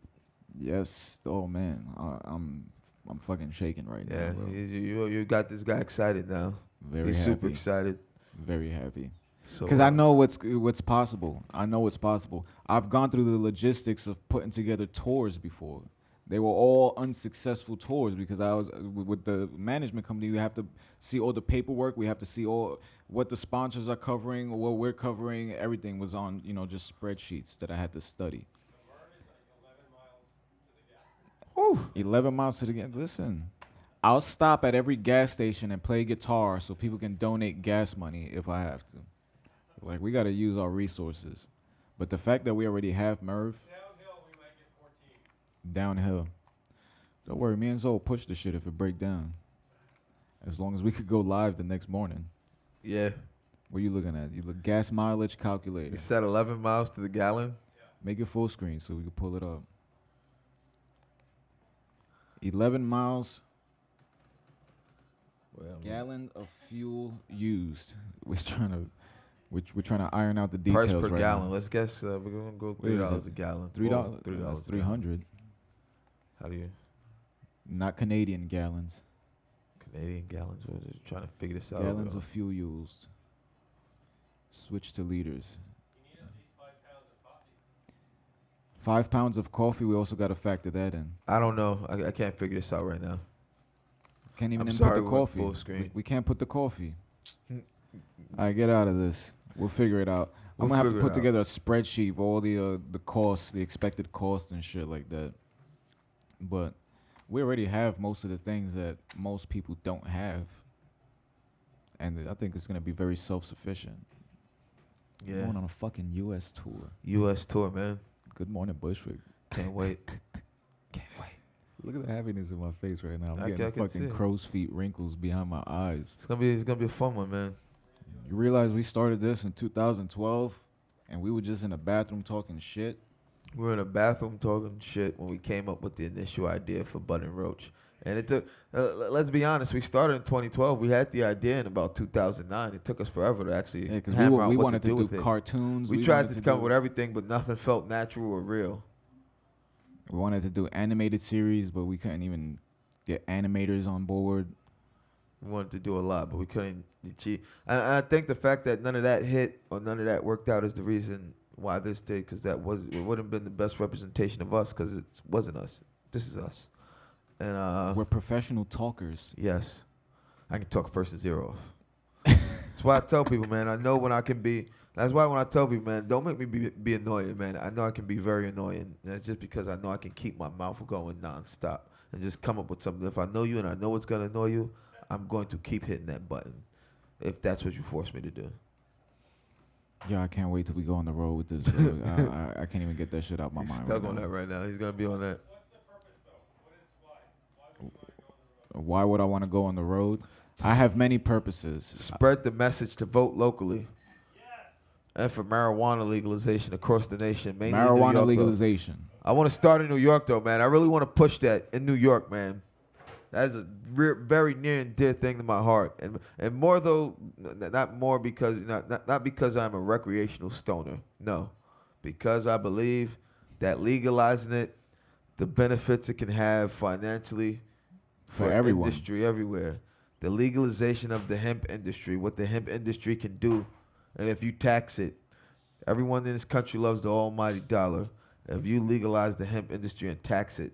Yes. Oh man, I'm fucking shaking right Yeah, now. Bro. you got this guy excited now. Very He's happy. super excited. Very happy. So Because I know what's possible. I know what's possible. I've gone through the logistics of putting together tours before. They were all unsuccessful tours because I was with the management company. We have to see all the paperwork. We have to see all what the sponsors are covering, what we're covering. Everything was on, just spreadsheets that I had to study. 11 miles to the gas. Listen, I'll stop at every gas station and play guitar so people can donate gas money if I have to. Like, we got to use our resources. But the fact that we already have Merv. Downhill, we might get 14. Downhill. Don't worry, me and Zoe push the shit if it break down. As long as we could go live the next morning. yeah, What are you looking at? You look gas mileage calculator. you said 11 miles to the gallon. Make it full screen so we can pull it up. 11 miles, Well, gallon of fuel used. We're trying to iron out the price details per right gallon. now. Let's guess we're gonna go What is $3 it? a gallon. $3. Whoa, That's $3. a gallon. 300. How do you Not Canadian gallons. Canadian gallons? We're just trying to figure this out. Gallons of fuel used. Switch to liters. You need at least 5 pounds of coffee. 5 pounds of coffee. We also got to factor that in. I don't know. I can't figure this out right now. Can't even I'm input sorry, the we went coffee. full screen. We can't put the coffee. All right, get out of this. We'll figure it out. We'll I'm gonna have figure to it put out. together a spreadsheet of all the costs, the expected costs and shit like that. But we already have most of the things that most people don't have, and I think it's gonna be very self-sufficient. Yeah. Going on a fucking U.S. tour. U.S. tour, man. Good morning, Bushwick. Can't wait. Can't wait. Look at the happiness in my face right now. I'm I getting can see fucking it. crow's feet wrinkles behind my eyes. It's gonna be a fun one, man. You realize we started this in 2012, and we were just in a bathroom talking shit. We were in a bathroom talking shit when we came up with the initial idea for Bud and Roach. And it took, let's be honest, we started in 2012. We had the idea in about 2009. It took us forever to actually Yeah, because hammer out we what wanted to do with it. cartoons. We tried wanted to come up do- with everything, but nothing felt natural or real. We wanted to do animated series, but we couldn't even get animators on board. We wanted to do a lot, but we couldn't achieve. And I think the fact that none of that hit or none of that worked out is the reason why this did, because it wouldn't have been the best representation of us, because it wasn't us. This is us. And We're professional talkers. yes, I can talk first and zero off. That's why I tell people, man. I know when I can be. That's why when I tell people, man, don't make me be annoying, man. I know I can be very annoying. And it's just because I know I can keep my mouth going nonstop and just come up with something. If I know you and I know it's gonna annoy you, I'm going to keep hitting that button. If that's what you force me to do. Yeah, I can't wait till we go on the road with this. Bro. I can't even get that shit out my He's mind. stuck right on now. that right now. He's gonna be on that. What's the purpose, though? What is why? Why would you want to go on the road? Why would I want to go on the road? I have many purposes. Spread the message to vote locally Yes! and for marijuana legalization across the nation. Mainly in New Marijuana York, though. legalization. I want to start in New York, though, man. I really want to push that in New York, man. That's a very near and dear thing to my heart, and more though, not more because not because I'm a recreational stoner. No, because I believe that legalizing it, the benefits it can have financially For everyone. industry everywhere. The legalization of the hemp industry, what the hemp industry can do, and if you tax it, everyone in this country loves the almighty dollar. If you legalize the hemp industry and tax it,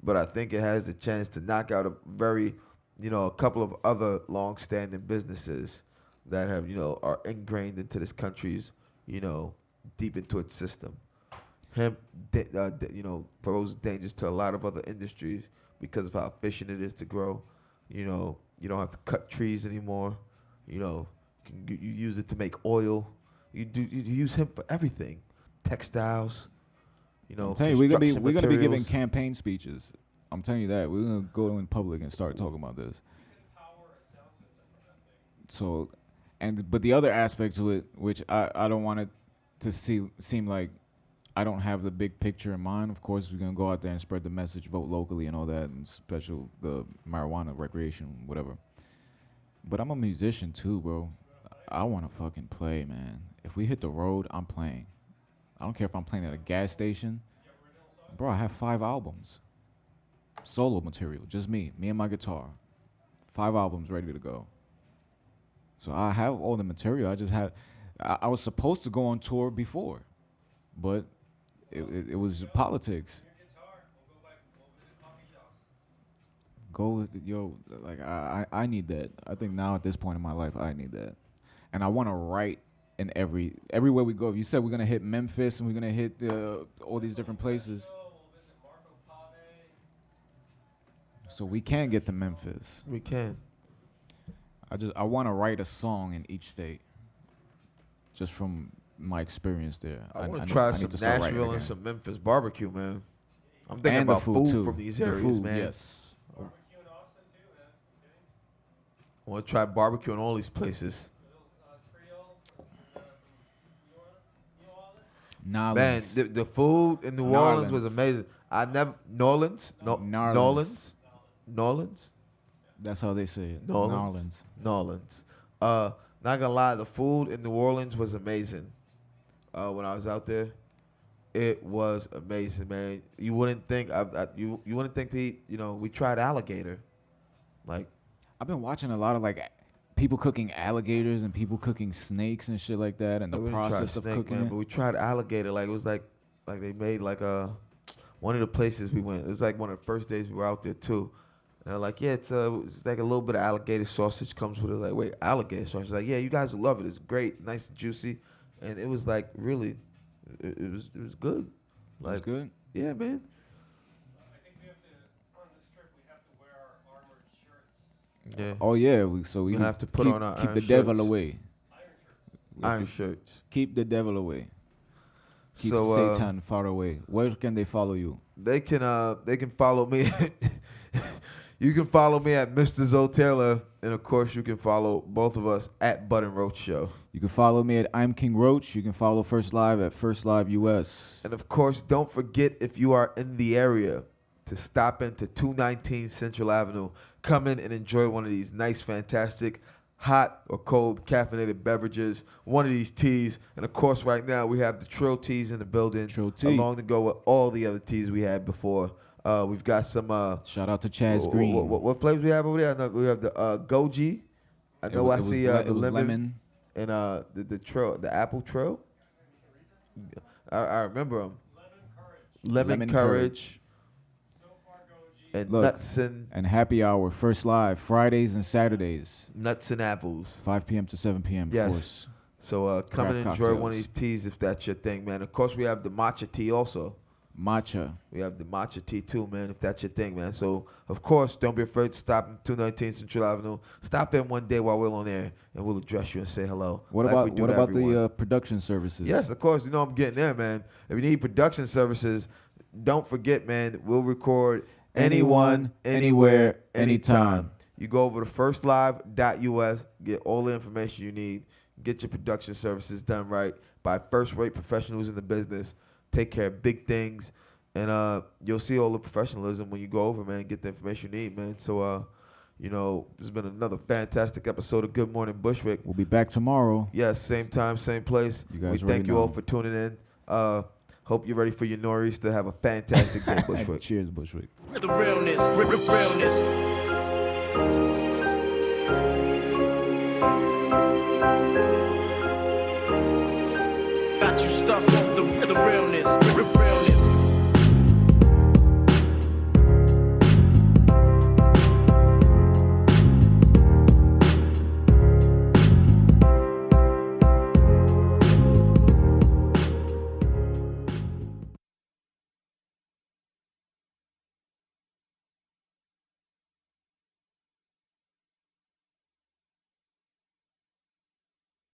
but I think it has the chance to knock out a couple of other long-standing businesses that have, are ingrained into this country's, deep into its system. Hemp, poses dangers to a lot of other industries because of how efficient it is to grow. You know, you don't have to cut trees anymore. You know, you use it to make oil. You use hemp for everything, textiles. You know, I'm telling you, we're gonna be giving materials. campaign speeches. I'm telling you that we're gonna go in public and start talking about this. So, but the other aspect to it, which I don't want it to seem like I don't have the big picture in mind. Of course, we're gonna go out there and spread the message, vote locally, and all that, and special the marijuana recreation, whatever. But I'm a musician too, bro. I want to fucking play, man. If we hit the road, I'm playing. I don't care if I'm playing at a gas station. Bro, I have 5 albums. Solo material, just me and my guitar. 5 albums ready to go. So I have all the material. I was supposed to go on tour before, but it was politics. Like I need that. I think now at this point in my life, I need that. And I want to write in everywhere we go. If you said we're going to hit Memphis and we're going to hit all these different places. So we can get to Memphis. We can. I want to write a song in each state, just from my experience there. I want to try some Nashville and some Memphis barbecue, man. I'm thinking and about the food too. from these The areas, food, man. Yes. Barbecue in Austin too, man. I want to try barbecue in all these places. Creole, New Orleans. Nolans. Man, the food in New Orleans was amazing. New Orleans. That's how they say it. New Orleans. Not gonna lie, the food in New Orleans was amazing. When I was out there, it was amazing, man. You wouldn't think you wouldn't think to eat. You know, we tried alligator. Like, I've been watching a lot of like people cooking alligators and people cooking snakes and shit like that, and the we didn't try process of snake, cooking man, it. but we tried alligator. Like, it was like they made like one of the places we went. It was like one of the first days we were out there too. And they're like, yeah, it's like a little bit of alligator sausage comes with it. Like, wait, alligator sausage? Like, yeah, you guys will love it. It's great, nice and juicy, and it was like really, it was good. Like, It was good. Yeah, man. I think we have to, on the strip, we have to wear our armored shirts. Yeah. Oh yeah, we have to put keep, on our keep iron the devil shirts. away. Iron shirts. Keep the devil away. Keep So, Satan far away. Where can they follow you? They can follow me. You can follow me at Mr. Zoe Taylor, and of course you can follow both of us at Bud and Roach Show. You can follow me at I'm King Roach. You can follow First Live at First Live US. And of course, don't forget, if you are in the area, to stop into 219 Central Avenue. Come in and enjoy one of these nice, fantastic, hot or cold caffeinated beverages, one of these teas. And of course, right now we have the Trill teas in the building, Trill tea. along to go with all the other teas we had before. We've got some. Shout out to Chaz Green. What flavors we have over there? I know we have the goji. I know I see the lemon and the apple trail. I remember them. Lemon courage. And Look, nuts and happy hour, First Live, Fridays and Saturdays, nuts and apples. 5 p.m. to 7 p.m. Yes. Of course. So come and Craft enjoy one of cocktails. these teas if that's your thing, man. Of course, we have the matcha tea also. Matcha. We have the matcha tea too, man, if that's your thing, man. So, of course, don't be afraid to stop in 219 Central Avenue. Stop in one day while we're on air, and we'll address you and say hello. What like we do to about everyone. the production services? Yes, of course. You know I'm getting there, man. If you need production services, don't forget, man, we'll record anyone, anywhere, anytime. You go over to firstlive.us, get all the information you need, get your production services done right by first-rate professionals in the business. Take care of big things, and you'll see all the professionalism when you go over, man, get the information you need, man. So, this has been another fantastic episode of Good Morning Bushwick. We'll be back tomorrow. Yes, same time, same place. You guys we thank already you all know. for tuning in. Hope you're ready for your nor'easter. Have a fantastic day, Bushwick. Cheers, Bushwick. The realness, realness. Got you stuck up the realness, realness.